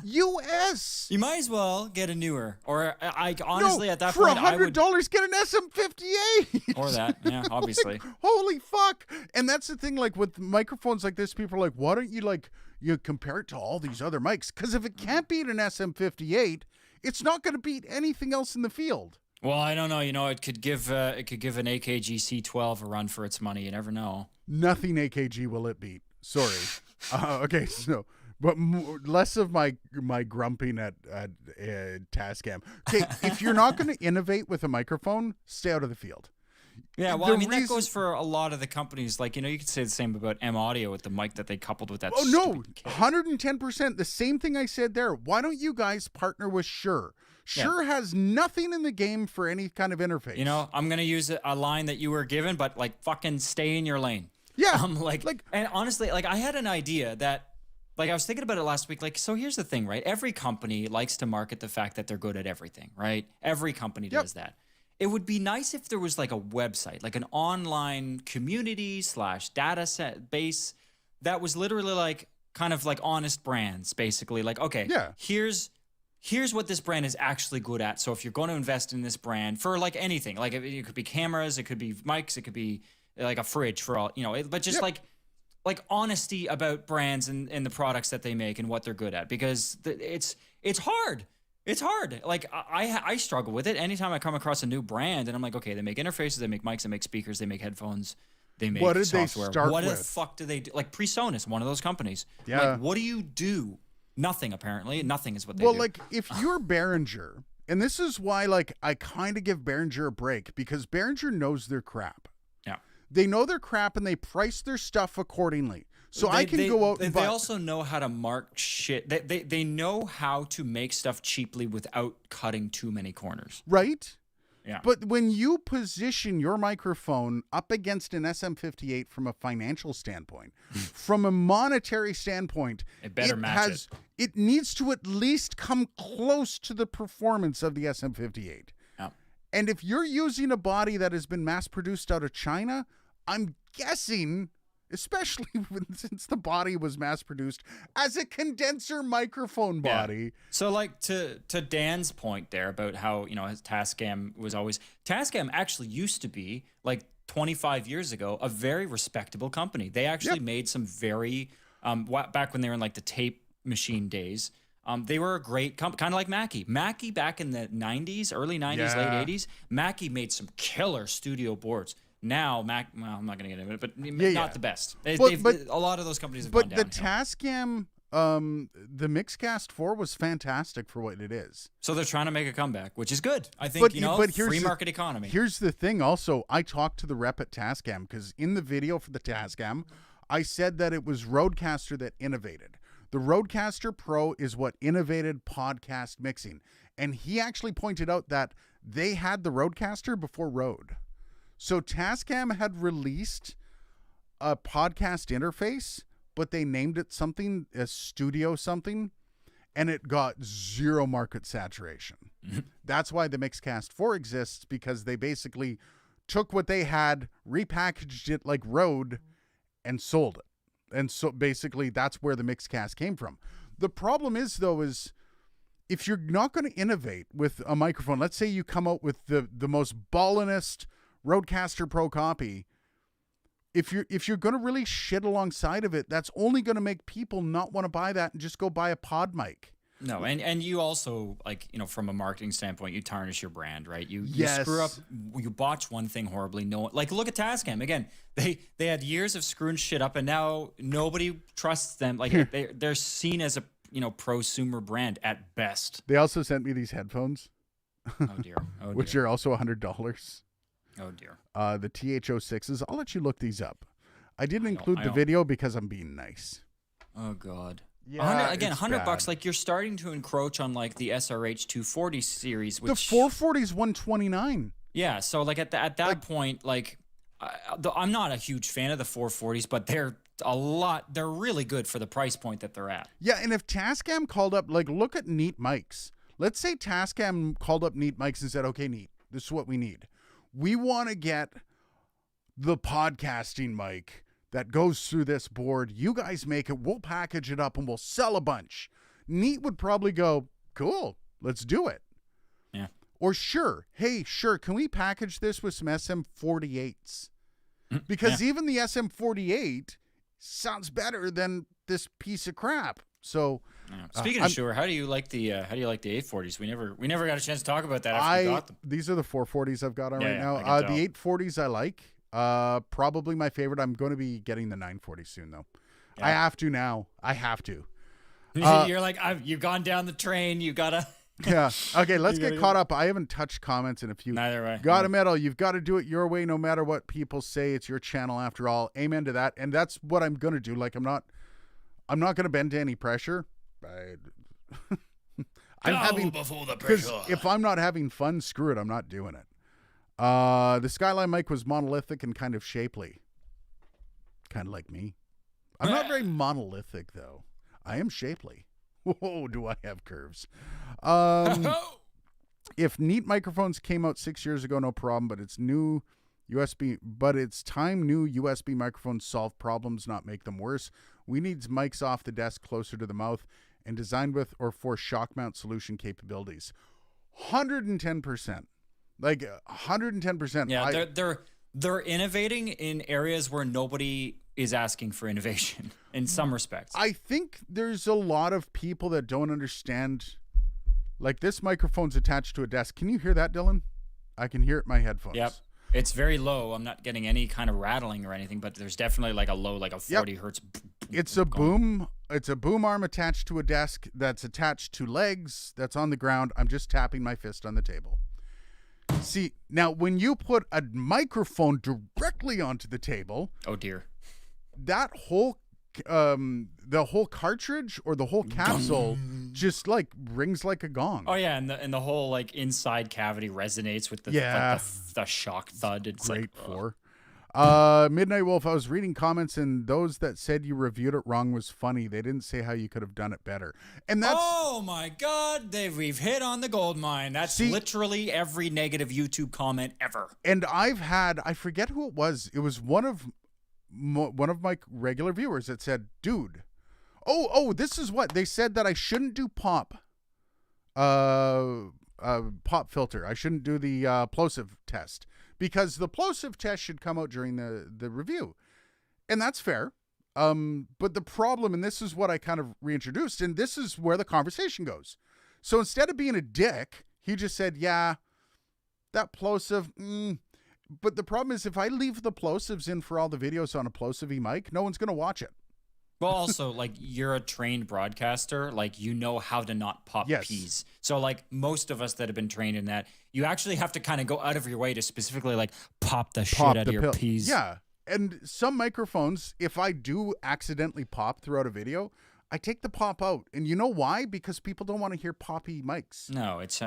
US. You might as well get a newer, or I honestly at that for point $100 get an SM58 or that. Yeah, obviously. Like, holy fuck! And that's the thing. Like with microphones like this, people are like, why don't you compare it to all these other mics? Because if it can't beat an SM58, it's not going to beat anything else in the field. Well, I don't know. You know, it could give an AKG C12 a run for its money. You never know. Nothing AKG will it beat. Sorry. Okay, so but less of my grumping at Tascam. Okay, if you're not going to innovate with a microphone, stay out of the field. Yeah, well, that goes for a lot of the companies. Like, you know, you could say the same about M Audio with the mic that they coupled with that. Oh no, 110%. The same thing I said there. Why don't you guys partner with Shure? Shure has nothing in the game for any kind of interface. You know, I'm gonna use a line that you were given, but like, fucking stay in your lane. Yeah. And honestly, like, I had an idea that, like, I was thinking about it last week. Like, so here's the thing, right? Every company likes to market the fact that they're good at everything, right? Every company does that. It would be nice if there was like a website, like an online community / data set base that was literally like kind of like honest brands, basically. Like, okay, here's what this brand is actually good at. So if you're going to invest in this brand for like anything, like it could be cameras, it could be mics, it could be like a fridge for all, you know, but just like honesty about brands and the products that they make and what they're good at, because it's hard. It's hard. Like I struggle with it anytime I come across a new brand and I'm like, okay, they make interfaces, they make mics, they make speakers, they make headphones, they make software. What did they start what with? The fuck do they do? Like PreSonus, one of those companies. Yeah. Like, what do you do? Nothing, apparently. Nothing is what they do. Well, like, if you're Behringer, and this is why, like, I kind of give Behringer a break, because Behringer knows their crap. Yeah. They know their crap, and they price their stuff accordingly. So I can go out and buy. They also know how to mark shit. They know how to make stuff cheaply without cutting too many corners. Right? Yeah. But when you position your microphone up against an SM58 from a financial standpoint, from a monetary standpoint, it better match it. It needs to at least come close to the performance of the SM58. Yeah. And if you're using a body that has been mass produced out of China, I'm guessing, especially since the body was mass produced as a condenser microphone body. Yeah. So like to Dan's point there about how, you know, Tascam actually used to be, like 25 years ago, a very respectable company. They actually made some very, back when they were in like the tape machine days, they were a great company, kind of like Mackie. Mackie back in the 90s, early 90s, late 80s, Mackie made some killer studio boards. Now, well, I'm not going to get into it, but not the best. But a lot of those companies have gone downhill. But the Tascam, the Mixcast 4 was fantastic for what it is. So they're trying to make a comeback, which is good. I think, free market economy. Here's the thing also. I talked to the rep at Tascam, because in the video for the Tascam, I said that it was Rodecaster that innovated. The Rodecaster Pro is what innovated podcast mixing. And he actually pointed out that they had the Rodecaster before Rode. So Tascam had released a podcast interface, but they named it something, a studio something, and it got zero market saturation. That's why the Mixcast 4 exists, because they basically took what they had, repackaged it like Rode, and sold it. And so basically that's where the Mixcast came from. The problem is, though, is if you're not going to innovate with a microphone, let's say you come out with the most ballinest Rodecaster Pro copy, if you're going to really shit alongside of it, that's only going to make people not want to buy that and just go buy a pod mic. No, and you also, like, from a marketing standpoint, you tarnish your brand, right? You Yes. screw up, you botch one thing horribly. No, like, look at Tascam again. They had years of screwing shit up, and now nobody trusts them. Like they're seen as a prosumer brand at best. They also sent me these headphones, Oh dear, which are also $100. Oh dear. The TH06s. I'll let you look these up. I didn't include the video because I'm being nice. Oh God. Yeah, again, $100. bad. Like, you're starting to encroach on like the SRH 240 series, which The 440 is $129. Yeah, so like at that point, like I'm not a huge fan of the 440s, but they're really good for the price point that they're at. Yeah, and if Tascam called up, like, look at Neat Mics. Let's say Tascam called up Neat Mics and said, okay, Neat, this is what we need. We want to get the podcasting mic that goes through this board. You guys make it. We'll package it up and we'll sell a bunch. Neat would probably go, cool, let's do it. Yeah. Or sure, hey, sure, can we package this with some SM48s? Because even the SM48 sounds better than this piece of crap. So, speaking of sure, how do you like the 840s? We never got a chance to talk about that after we got them. These are the 440s I've got on right now. I can tell. The 840s I like. Probably my favorite. I'm going to be getting the 940 soon though. Yeah. I have to now. I have to. You're like, you've gone down the train. You gotta. Yeah. Okay. Let's get caught up. I haven't touched comments in a few. Neither way. Gotta medal. You've got to do it your way, no matter what people say. It's your channel after all. Amen to that. And that's what I'm going to do. Like, I'm not going to bend to any pressure. I'm having before the pressure. If I'm not having fun, screw it. I'm not doing it. The Skyline mic was monolithic and kind of shapely. Kind of like me. I'm not very monolithic, though. I am shapely. Whoa, do I have curves. If Neat microphones came out 6 years ago, no problem, but it's time new USB microphones solve problems, not make them worse. We need mics off the desk closer to the mouth and designed with or for shock mount solution capabilities. 110%. Like 110%. Yeah, they're innovating in areas where nobody is asking for innovation in some respects. I think there's a lot of people that don't understand. Like, this microphone's attached to a desk. Can you hear that, Dylan? I can hear it in my headphones. Yep. It's very low. I'm not getting any kind of rattling or anything, but there's definitely like a low, like a 40 hertz. It's a boom. It's a boom arm attached to a desk that's attached to legs that's on the ground. I'm just tapping my fist on the table. See, now when you put a microphone directly onto the table, oh dear, that whole the whole cartridge or the whole capsule just like rings like a gong. Oh yeah, and the whole like inside cavity resonates with the the shock thud. It's great like, for. Midnight Wolf, I was reading comments and those that said you reviewed it wrong was funny. They didn't say how you could have done it better. And that's oh my God, we've hit on the gold mine. That's literally every negative YouTube comment ever. And I forget who it was. It was one of my regular viewers that said, dude, this is what they said, that I shouldn't do pop filter. I shouldn't do the plosive test because the plosive test should come out during the review. And that's fair. But the problem, and this is what I kind of reintroduced, and this is where the conversation goes. So instead of being a dick, he just said, yeah, that plosive, But the problem is, if I leave the plosives in for all the videos on a plosive mic, no one's going to watch it. Well, also, like, you're a trained broadcaster. Like, you know how to not pop peas. So, like, most of us that have been trained in that, you actually have to kind of go out of your way to specifically, like, pop the shit out of your peas. Yeah. And some microphones, if I do accidentally pop throughout a video, I take the pop out. And you know why? Because people don't want to hear poppy mics. No, it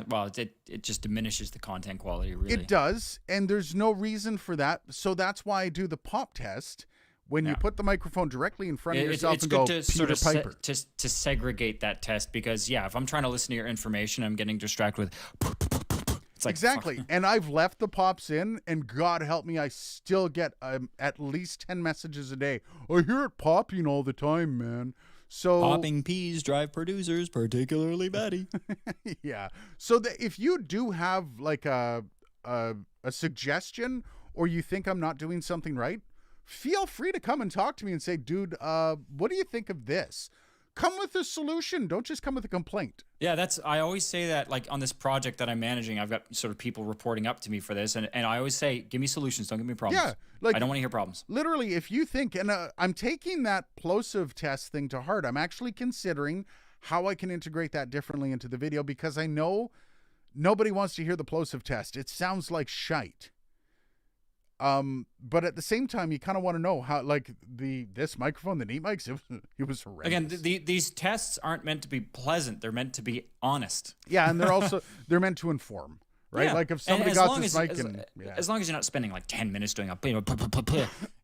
just diminishes the content quality, really. It does. And there's no reason for that. So that's why I do the pop test. When you put the microphone directly in front of yourself and go, it's good to sort of to segregate that test, because, if I'm trying to listen to your information, I'm getting distracted with... It's like, exactly. And I've left the pops in, and God help me, I still get at least 10 messages a day. I hear it popping all the time, man. So popping peas drive producers particularly batty. Yeah. So if you do have like a suggestion, or you think I'm not doing something right, feel free to come and talk to me and say, dude, what do you think of this? come with a solution. Don't just come with a complaint. Yeah, I always say that, like, on this project that I'm managing, I've got sort of people reporting up to me for this, and I always say, give me solutions, don't give me problems. Yeah, like, I don't want to hear problems. Literally, if you think, and I'm taking that plosive test thing to heart. I'm actually considering how I can integrate that differently into the video, because I know nobody wants to hear the plosive test. It sounds like shite. But at the same time, you kind of want to know how, like, this microphone, the Neat Mics, it was horrendous. Again, these tests aren't meant to be pleasant. They're meant to be honest. Yeah, and they're meant to inform, right? Yeah. Like, if somebody got this mic, as long as you're not spending like 10 minutes doing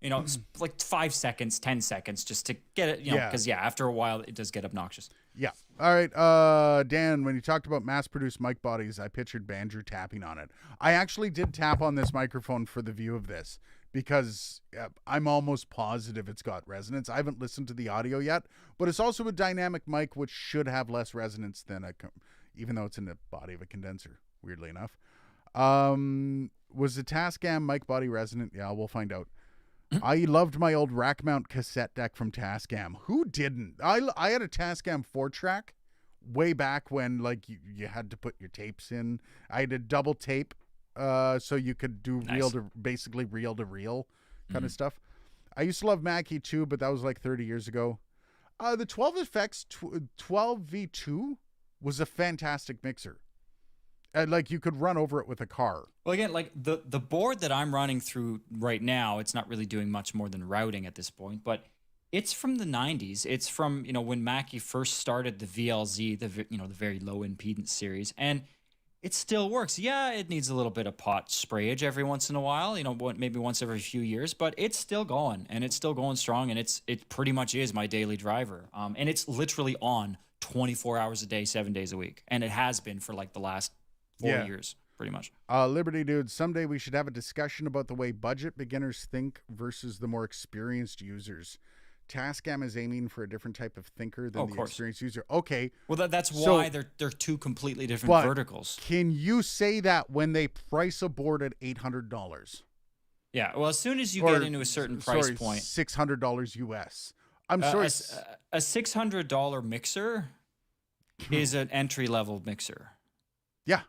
it's like 5 seconds, 10 seconds just to get it, because after a while it does get obnoxious. Yeah. All right. Dan, when you talked about mass-produced mic bodies, I pictured Bandrew tapping on it. I actually did tap on this microphone for the view of this, because I'm almost positive it's got resonance. I haven't listened to the audio yet, but it's also a dynamic mic, which should have less resonance than even though it's in the body of a condenser, weirdly enough. Was the Tascam mic body resonant? Yeah, we'll find out. I loved my old rack mount cassette deck from Tascam. Who didn't? I had a Tascam 4-track way back when, like, you had to put your tapes in. I had a double tape, so you could do basically reel to reel kind of stuff. I used to love Mackie too, but that was like 30 years ago. The 12 Effects 12V2 was a fantastic mixer. Like, you could run over it with a car. Well, again, like the board that I'm running through right now, it's not really doing much more than routing at this point, but it's from the 90s. It's from, when Mackie first started the VLZ, the very low impedance series, and it still works. Yeah, it needs a little bit of pot sprayage every once in a while, maybe once every few years, but it's still going, and it's still going strong, and it pretty much is my daily driver. And it's literally on 24 hours a day, 7 days a week, and it has been for like the last 4 years, pretty much. Liberty Dude, someday we should have a discussion about the way budget beginners think versus the more experienced users. Tascam is aiming for a different type of thinker than the experienced user. Okay. Well, that's why they're two completely different verticals. Can you say that when they price a board at $800? Yeah. Well, as soon as you get into a certain price point, $600 US. I'm sorry. A $600 mixer is an entry-level mixer. Yeah.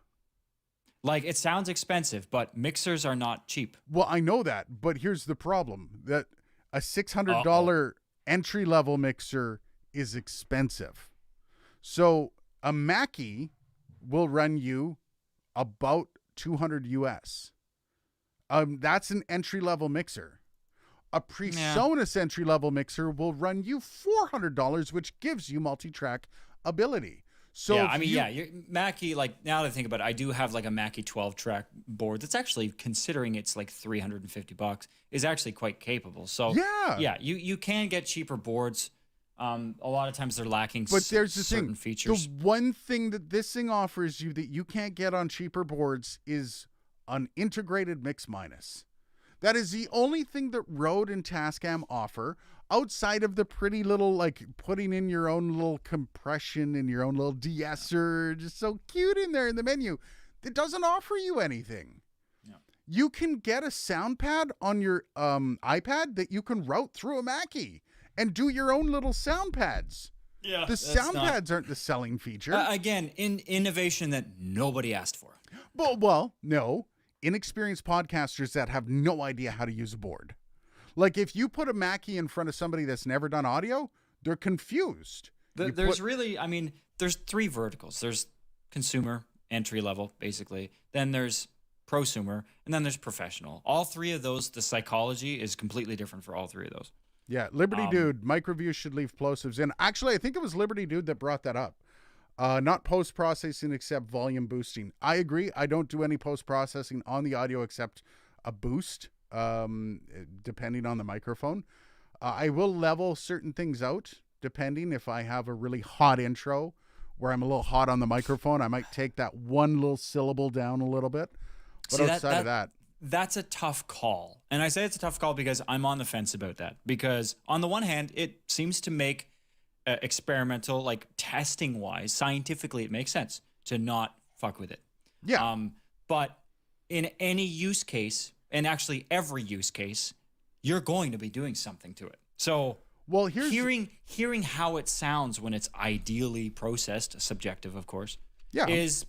Like, it sounds expensive, but mixers are not cheap. Well, I know that, but here's the problem. That a $600 entry-level mixer is expensive. So a Mackie will run you about $200 US. That's an entry-level mixer. A PreSonus entry-level mixer will run you $400, which gives you multi-track ability. So Mackie, like, now that I think about it, I do have like a Mackie 12-track board that's actually, considering it's like $350, is actually quite capable. So you can get cheaper boards. A lot of times they're lacking certain features. The one thing that this thing offers you that you can't get on cheaper boards is an integrated mix minus. That is the only thing that Rode and Tascam offer, outside of the pretty little, like, putting in your own little compression and your own little de-esser, just so cute in there in the menu. It doesn't offer you anything. Yeah. You can get a sound pad on your iPad that you can route through a Mackie and do your own little sound pads. Yeah, the sound pads aren't the selling feature. Again, innovation that nobody asked for. Well, no. Inexperienced podcasters that have no idea how to use a board. Like, if you put a Mackie in front of somebody that's never done audio, they're confused. There's three verticals. There's consumer, entry level, basically. Then there's prosumer, and then there's professional. All three of those, the psychology is completely different for all three of those. Yeah, Liberty Dude, mic reviews should leave plosives in. Actually, I think it was Liberty Dude that brought that up. Not post-processing except volume boosting. I agree. I don't do any post-processing on the audio except a boost, depending on the microphone. I will level certain things out, depending. If I have a really hot intro where I'm a little hot on the microphone, I might take that one little syllable down a little bit. But outside of that... That's a tough call. And I say it's a tough call because I'm on the fence about that. Because on the one hand, it seems to make... experimental, like, testing wise, scientifically, it makes sense to not fuck with it. Yeah. But in any use case, and actually every use case, you're going to be doing something to it. So Well, here's hearing how it sounds when it's ideally processed, subjective, of course, is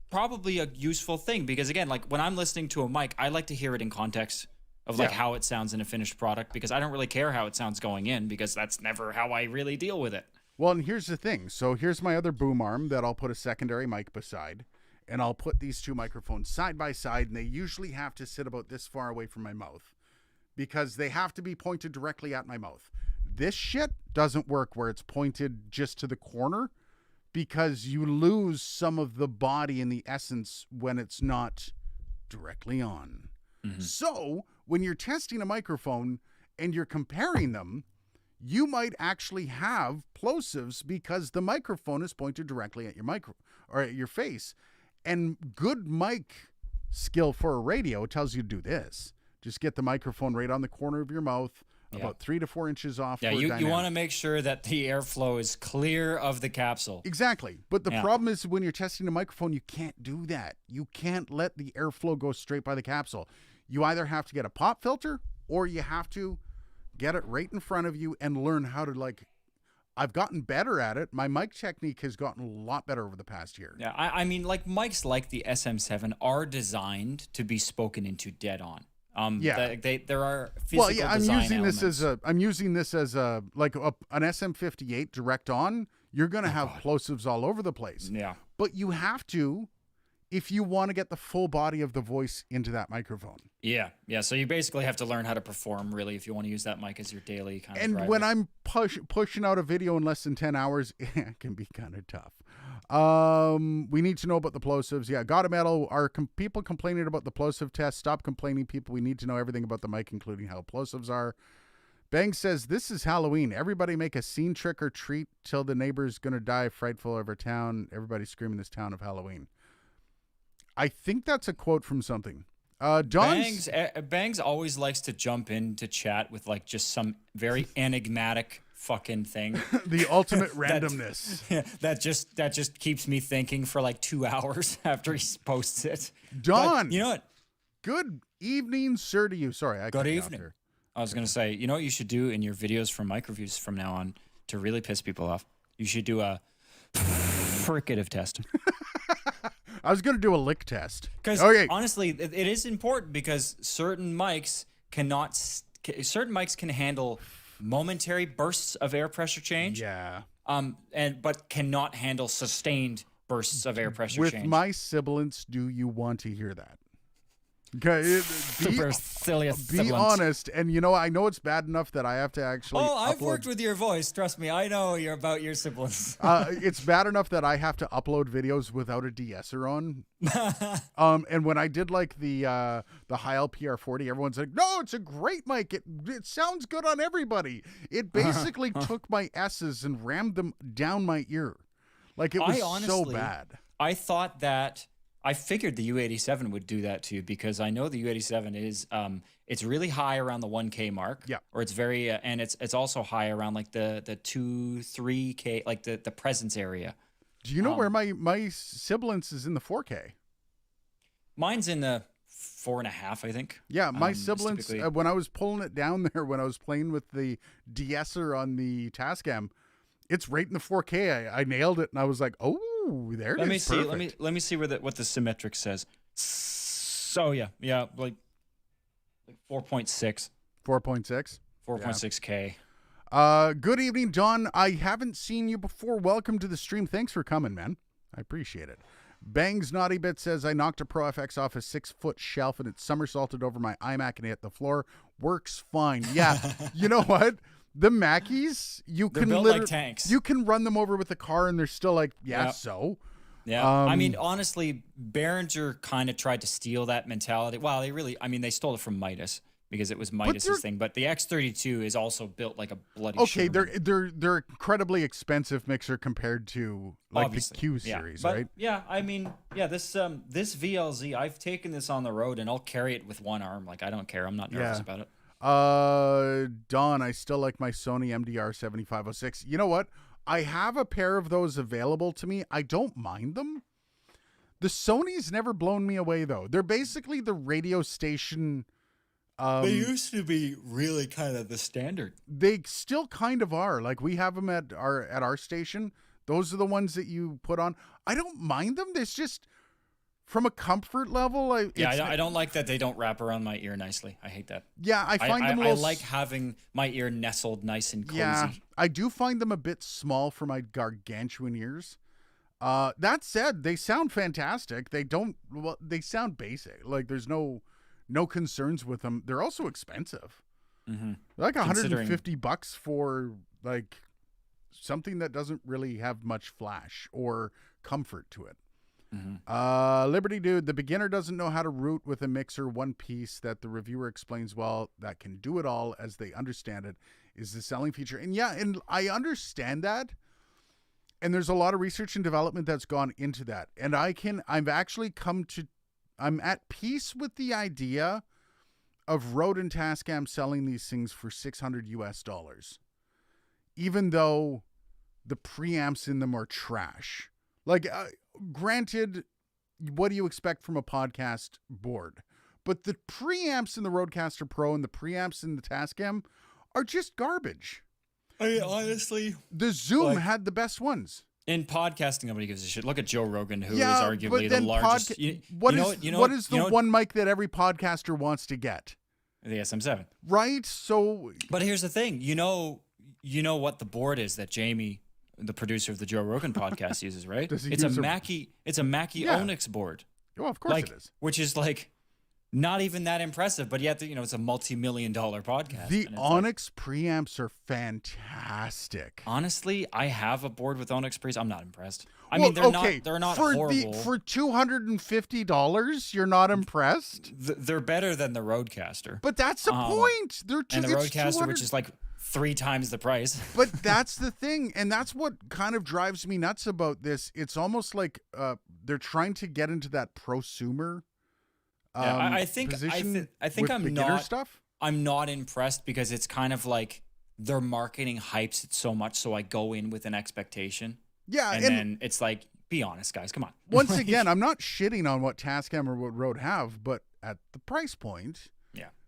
probably a useful thing, because again, like when I'm listening to a mic, I like to hear it in context of like how it sounds in a finished product, because I don't really care how it sounds going in, because that's never how I really deal with it. Well, and here's the thing. So here's my other boom arm that I'll put a secondary mic beside, and I'll put these two microphones side by side, and they usually have to sit about this far away from my mouth because they have to be pointed directly at my mouth. This shit doesn't work where it's pointed just to the corner, because you lose some of the body and the essence when it's not directly on. Mm-hmm. So when you're testing a microphone and you're comparing them, you might actually have plosives because the microphone is pointed directly at your or at your face. And good mic skill for a radio tells you to do this. Just get the microphone right on the corner of your mouth, about 3 to 4 inches off. Yeah, you want to make sure that the airflow is clear of the capsule. Exactly. But the problem is when you're testing a microphone, you can't do that. You can't let the airflow go straight by the capsule. You either have to get a pop filter or you have to get it right in front of you and learn how to I've gotten better at it. My mic technique has gotten a lot better over the past year. Yeah, I mean, like mics like the SM7 are designed to be spoken into dead on. There are physical design I'm using this as an SM58 direct on. You're going to have plosives all over the place. Yeah. But you have to, if you want to get the full body of the voice into that microphone. Yeah. So you basically have to learn how to perform, really, if you want to use that mic as your daily kind of And driver. when I'm pushing out a video in less than 10 hours, it can be kind of tough. We need to know about the plosives. Yeah, got a medal. Are people complaining about the plosive test? Stop complaining, people. We need to know everything about the mic, including how plosives are. Bang says, this is Halloween. Everybody make a scene trick or treat till the neighbor's going to die frightful over town. Everybody screaming this town of Halloween. I think that's a quote from something. Bangs always likes to jump in to chat with like just some very enigmatic fucking thing. The ultimate randomness. That just keeps me thinking for like 2 hours after he posts it. Don, but you know what? Good evening, sir, to you. Sorry, good evening. I was gonna say, you know what you should do in your videos from mic reviews from now on to really piss people off? You should do a fricative test. I was going to do a lick test. Because honestly, it is important because certain mics can handle momentary bursts of air pressure change. Yeah. But cannot handle sustained bursts of air pressure change. With my sibilance, do you want to hear that? Okay, be honest, and I know it's bad enough that I have to actually. Oh, I've worked with your voice. Trust me, I know you're about your siblings. It's bad enough that I have to upload videos without a de-esser on. And when I did like the high LPR40, everyone's like, "No, it's a great mic. It sounds good on everybody." It basically took my S's and rammed them down my ear, like it was so bad. I thought that. I figured the U87 would do that too, because I know the U87 is it's really high around the 1K mark. Yeah. Or it's very and it's also high around like the 2-3K, like the presence area. Do you know where my sibilance is in the 4K? Mine's in the 4.5, I think. Yeah, my sibilance when I was pulling it down there when I was playing with the de-esser on the Tascam, it's right in the 4K. I nailed it and I was like, "Oh, there it is. Perfect." Let me see what the symmetric says. So yeah, like 4.6. 4.6. 4.6K. Good evening, Don. I haven't seen you before. Welcome to the stream. Thanks for coming, man. I appreciate it. Bangs Naughty Bit says, I knocked a Pro FX off a 6-foot shelf and it somersaulted over my iMac and hit the floor. Works fine. Yeah. You know what? The Mackies, they're built like tanks. You can run them over with a car and they're still like, so. Yeah. I mean, honestly, Behringer kind of tried to steal that mentality. Well, they stole it from Midas because it was Midas's thing. But the X32 is also built like a bloody Sherman. They're incredibly expensive mixer compared to like obviously, the Q series, right? Yeah, I mean, this VLZ, I've taken this on the road and I'll carry it with one arm. Like, I don't care. I'm not nervous about it. Don, I still like my Sony MDR 7506. You know what? I have a pair of those available to me. I don't mind them. The Sony's never blown me away though. They're basically the radio station They used to be really kind of the standard. They still kind of are. Like we have them at our station. Those are the ones that you put on. I don't mind them. It's just from a comfort level. I don't like that they don't wrap around my ear nicely. I hate that. Yeah, I find them. I like having my ear nestled nice and cozy. Yeah, I do find them a bit small for my gargantuan ears. That said, they sound fantastic. They sound basic. Like there's no concerns with them. They're also expensive. Mm-hmm. Like $150 for like something that doesn't really have much flash or comfort to it. Mm-hmm. Liberty Dude, the beginner doesn't know how to root with a mixer one piece that the reviewer explains well that can do it all as they understand it is the selling feature. And yeah, and I understand that. And there's a lot of research and development that's gone into that. And I'm at peace with the idea of Rode and Tascam selling these things for $600 even though the preamps in them are trash. Like, granted, what do you expect from a podcast board? But the preamps in the Rodecaster Pro and the preamps in the Tascam are just garbage. I mean, honestly, the Zoom had the best ones. In podcasting, nobody gives a shit. Look at Joe Rogan, who is arguably the largest. What is the one mic that every podcaster wants to get? The SM7. Right? So, but here's the thing. You know what the board is that Jamie, the producer of the Joe Rogan podcast, uses, right? It's a Mackie Onyx board. Oh, of course it is. Which is like not even that impressive, but yet it's a multi-million-dollar podcast. The Onyx preamps are fantastic. Honestly, I have a board with Onyx preamps. I'm not impressed. I mean, they're not horrible. For $250, you're not impressed? They're better than the Rodecaster. But that's the point. And the Rodecaster, which is like 3 times the price. But that's the thing, and that's what kind of drives me nuts about this. It's almost like they're trying to get into that prosumer. I think I'm not impressed because it's kind of like their marketing hypes it so much, so I go in with an expectation. Yeah, and then it's like, be honest, guys, come on. Once again, I'm not shitting on what Tascam or what Rode have, but at the price point,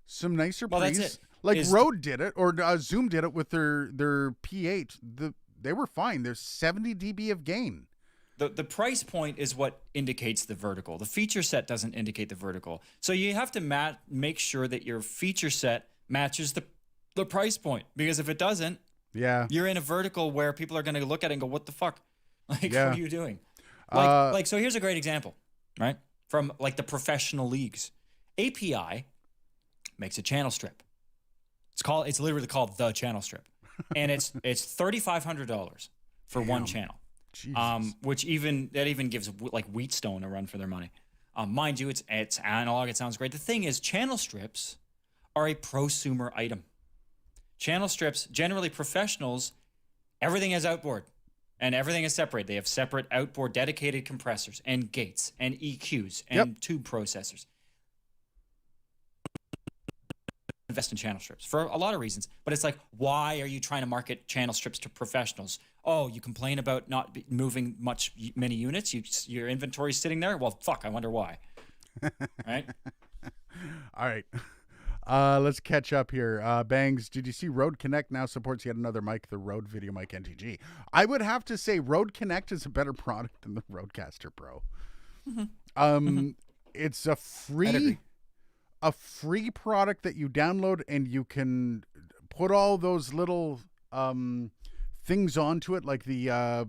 some nicer pre's. Like Rode did it, or Zoom did it with their P8. They were fine. There's 70 dB of gain. The price point is what indicates the vertical. The feature set doesn't indicate the vertical. So you have to make sure that your feature set matches the price point. Because if it doesn't, you're in a vertical where people are going to look at it and go, what the fuck? Like, what are you doing? So here's a great example, right? From like the professional leagues. API makes a channel strip. It's literally called the channel strip. And it's $3,500 for one channel. Jesus. Which even gives like Wheatstone a run for their money. Mind you, it's analog. It sounds great. The thing is, channel strips are a prosumer item. Channel strips, generally professionals, everything is outboard and everything is separate. They have separate outboard dedicated compressors and gates and EQs and tube processors. Invest in channel strips for a lot of reasons, but it's like, why are you trying to market channel strips to professionals? Oh, you complain about not moving many units. Your inventory's sitting there. Well, fuck, I wonder why. Right? All right. Let's catch up here. Bangs, did you see Rode Connect now supports yet another mic, the Rode Video Mic NTG? I would have to say Rode Connect is a better product than the Rodecaster Pro. Mm-hmm. It's a free product that you download, and you can put all those little things onto it, like the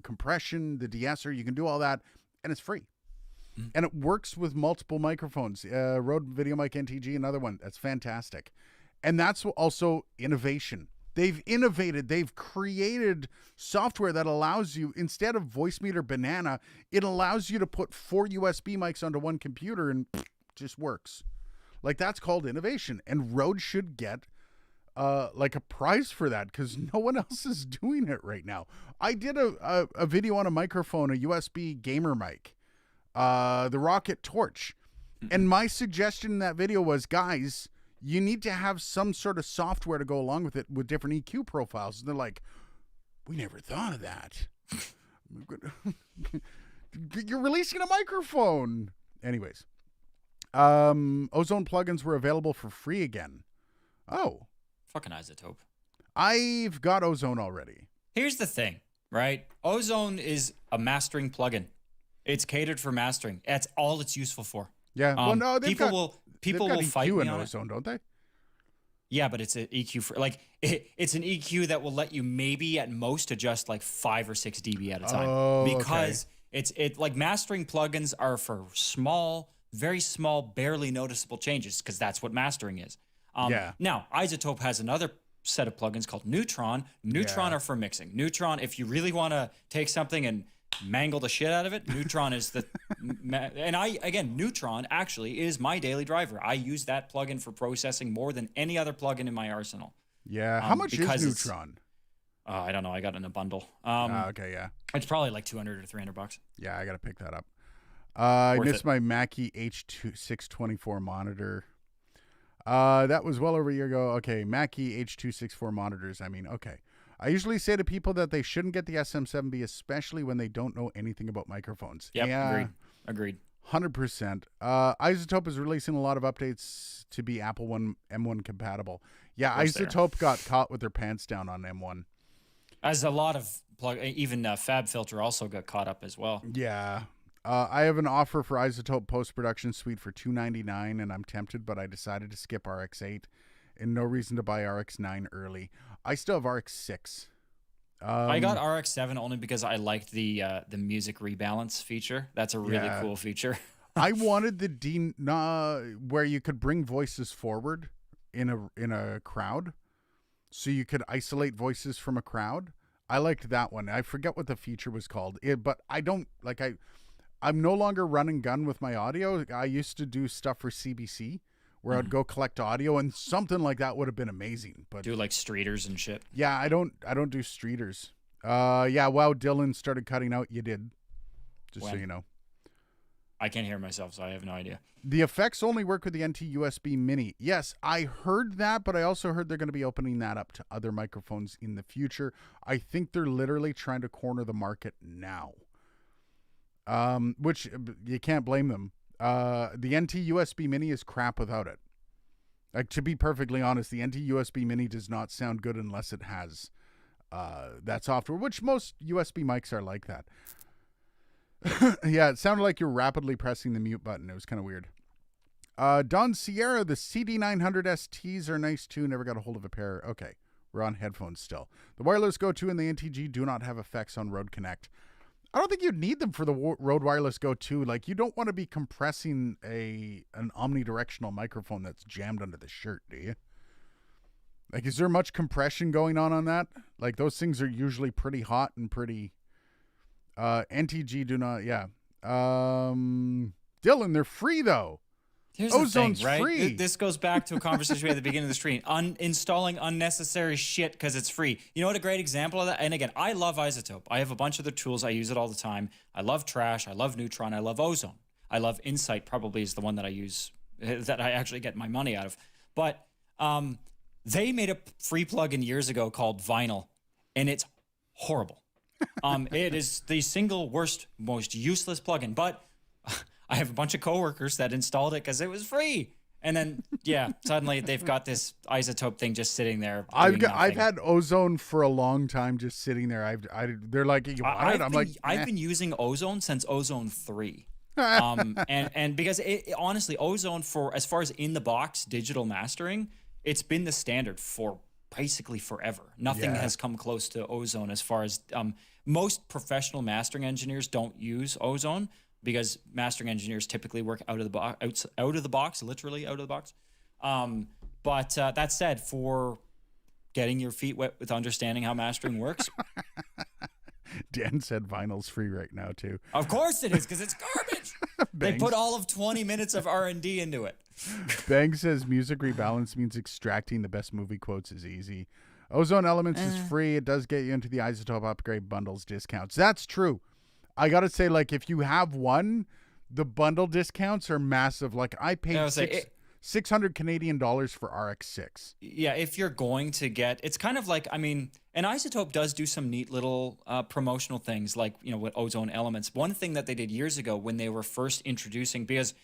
compression, the de-esser. You can do all that, and it's free. Mm-hmm. And it works with multiple microphones. Rode Video Mic NTG, another one. That's fantastic. And that's also innovation. They've innovated. They've created software that allows you, instead of Voicemeeter Banana, it allows you to put 4 USB mics onto one computer and just works. Like, that's called innovation. And Rode should get like a prize for that, because no one else is doing it right now. I did a video on a microphone, a USB gamer mic, the Rocket Torch. And my suggestion in that video was, guys, you need to have some sort of software to go along with it with different EQ profiles. And they're like, we never thought of that. You're releasing a microphone. Anyways. Ozone plugins were available for free again. Oh. Fucking Isotope. I've got Ozone already. Here's the thing, right? Ozone is a mastering plugin. It's catered for mastering. That's all it's useful for. Yeah. Well, no, people will fight me on Ozone, don't they? Yeah, but it's an EQ for it's an EQ that will let you maybe at most adjust like 5 or 6 dB at a time. Oh, because it like mastering plugins are for small, very small, barely noticeable changes because that's what mastering is. Now, Isotope has another set of plugins called Neutron. Neutron are for mixing. Neutron, if you really want to take something and mangle the shit out of it, Neutron is the Neutron actually is my daily driver. I use that plugin for processing more than any other plugin in my arsenal. Yeah. How much is Neutron? I don't know. I got it in a bundle. Okay, yeah. It's probably like $200 or $300. Yeah, I got to pick that up. I missed my Mackie H624 monitor. That was well over a year ago. Okay, Mackie H264 monitors. I mean, okay. I usually say to people that they shouldn't get the SM7B, especially when they don't know anything about microphones. Yep, yeah, agreed. 100%. Isotope is releasing a lot of updates to be Apple One M1 compatible. Yeah, Isotope got caught with their pants down on M1. As a lot of even FabFilter also got caught up as well. Yeah. I have an offer for Isotope post-production suite for $299, and I'm tempted, but I decided to skip RX8 and no reason to buy RX9 early. I still have RX6. I got RX7 only because I liked the music rebalance feature. That's a really cool feature. I wanted the where you could bring voices forward in a crowd, so you could isolate voices from a crowd. I liked that one. I forget what the feature was called. But I don't like I'm no longer run and gun with my audio. I used to do stuff for CBC where I'd go collect audio, and something like that would have been amazing. But do like streeters and shit. Yeah, I don't do streeters. Yeah, wow, Dylan started cutting out. You did. Just so you know. I can't hear myself, so I have no idea. The effects only work with the NT USB Mini. Yes, I heard that, but I also heard they're going to be opening that up to other microphones in the future. I think they're literally trying to corner the market now. Which you can't blame them. The NT USB Mini is crap without it. Like, to be perfectly honest, the NT USB Mini does not sound good unless it has that software, which most USB mics are like that. Yeah, it sounded like you're rapidly pressing the mute button. It was kind of weird. Don Sierra, the CD900 STs are nice too. Never got a hold of a pair. Okay, we're on headphones still. The Wireless Go 2 and the NTG do not have effects on Rode Connect. I don't think you'd need them for the Rode Wireless Go 2. Like, you don't want to be compressing an omnidirectional microphone that's jammed under the shirt, do you? Like, is there much compression going on that? Like, those things are usually pretty hot and pretty... NTG do not, yeah. Dylan, they're free, though. Here's Ozone's the thing, right? free. This goes back to a conversation we had at the beginning of the stream. Installing unnecessary shit because it's free. You know what a great example of that? And again, I love Isotope. I have a bunch of their tools. I use it all the time. I love Trash. I love Neutron. I love Ozone. I love Insight, probably is the one that I use, that I actually get my money out of. But they made a free plugin years ago called Vinyl, and it's horrible. It is the single worst, most useless plugin. But I have a bunch of coworkers that installed it because it was free. And then, yeah, suddenly they've got this Isotope thing just sitting there. I've had Ozone for a long time just sitting there. They're like, you want it? I'm like, I've been using Ozone since Ozone 3. And because honestly, Ozone, for as far as in the box digital mastering, it's been the standard for basically forever. Nothing has come close to Ozone as far as most professional mastering engineers don't use Ozone because mastering engineers typically work out of the box, literally out of the box. But that said, for getting your feet wet with understanding how mastering works. Dan said vinyl's free right now too. Of course it is, because it's garbage. They put all of 20 minutes of R&D into it. Bang says music rebalance means extracting the best movie quotes is easy. Ozone Elements is free. It does get you into the Isotope upgrade bundles discounts. That's true. I got to say, like, if you have one, the bundle discounts are massive. Like, I paid 600 Canadian dollars for RX6. Yeah, if you're going to get, it's kind of like, I mean, and Isotope does do some neat little promotional things, like, you know, with Ozone Elements. One thing that they did years ago when they were first introducing, because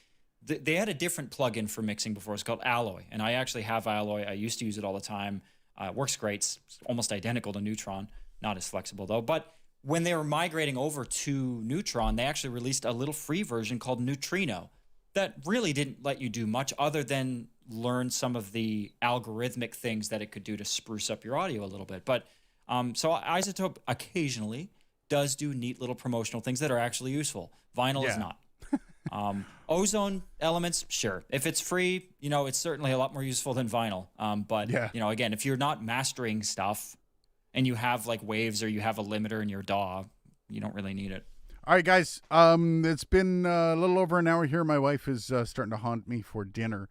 they had a different plugin for mixing before. It's called Alloy, and I actually have Alloy. I used to use it all the time. It works great. It's almost identical to Neutron, not as flexible though. But when they were migrating over to Neutron, they actually released a little free version called Neutrino that really didn't let you do much other than learn some of the algorithmic things that it could do to spruce up your audio a little bit. But so Isotope occasionally does do neat little promotional things that are actually useful. Vinyl is not. Ozone Elements, sure. If it's free, it's certainly a lot more useful than vinyl. But again, if you're not mastering stuff and you have like waves or you have a limiter in your DAW, you don't really need it. All right, guys. It's been a little over an hour here. My wife is starting to haunt me for dinner.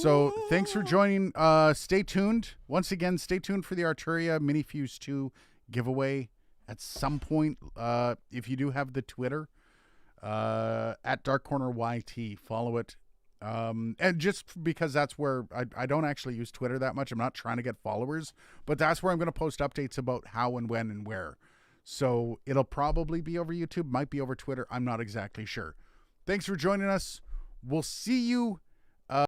So thanks for joining. Stay tuned. Once again, stay tuned for the Arturia MiniFuse 2 giveaway at some point. If you do have the Twitter, at Dark Corner YT, follow it. And just because that's where I don't actually use Twitter that much. I'm not trying to get followers, but that's where I'm going to post updates about how and when and where. So it'll probably be over YouTube, might be over Twitter. I'm not exactly sure. Thanks for joining us. We'll see you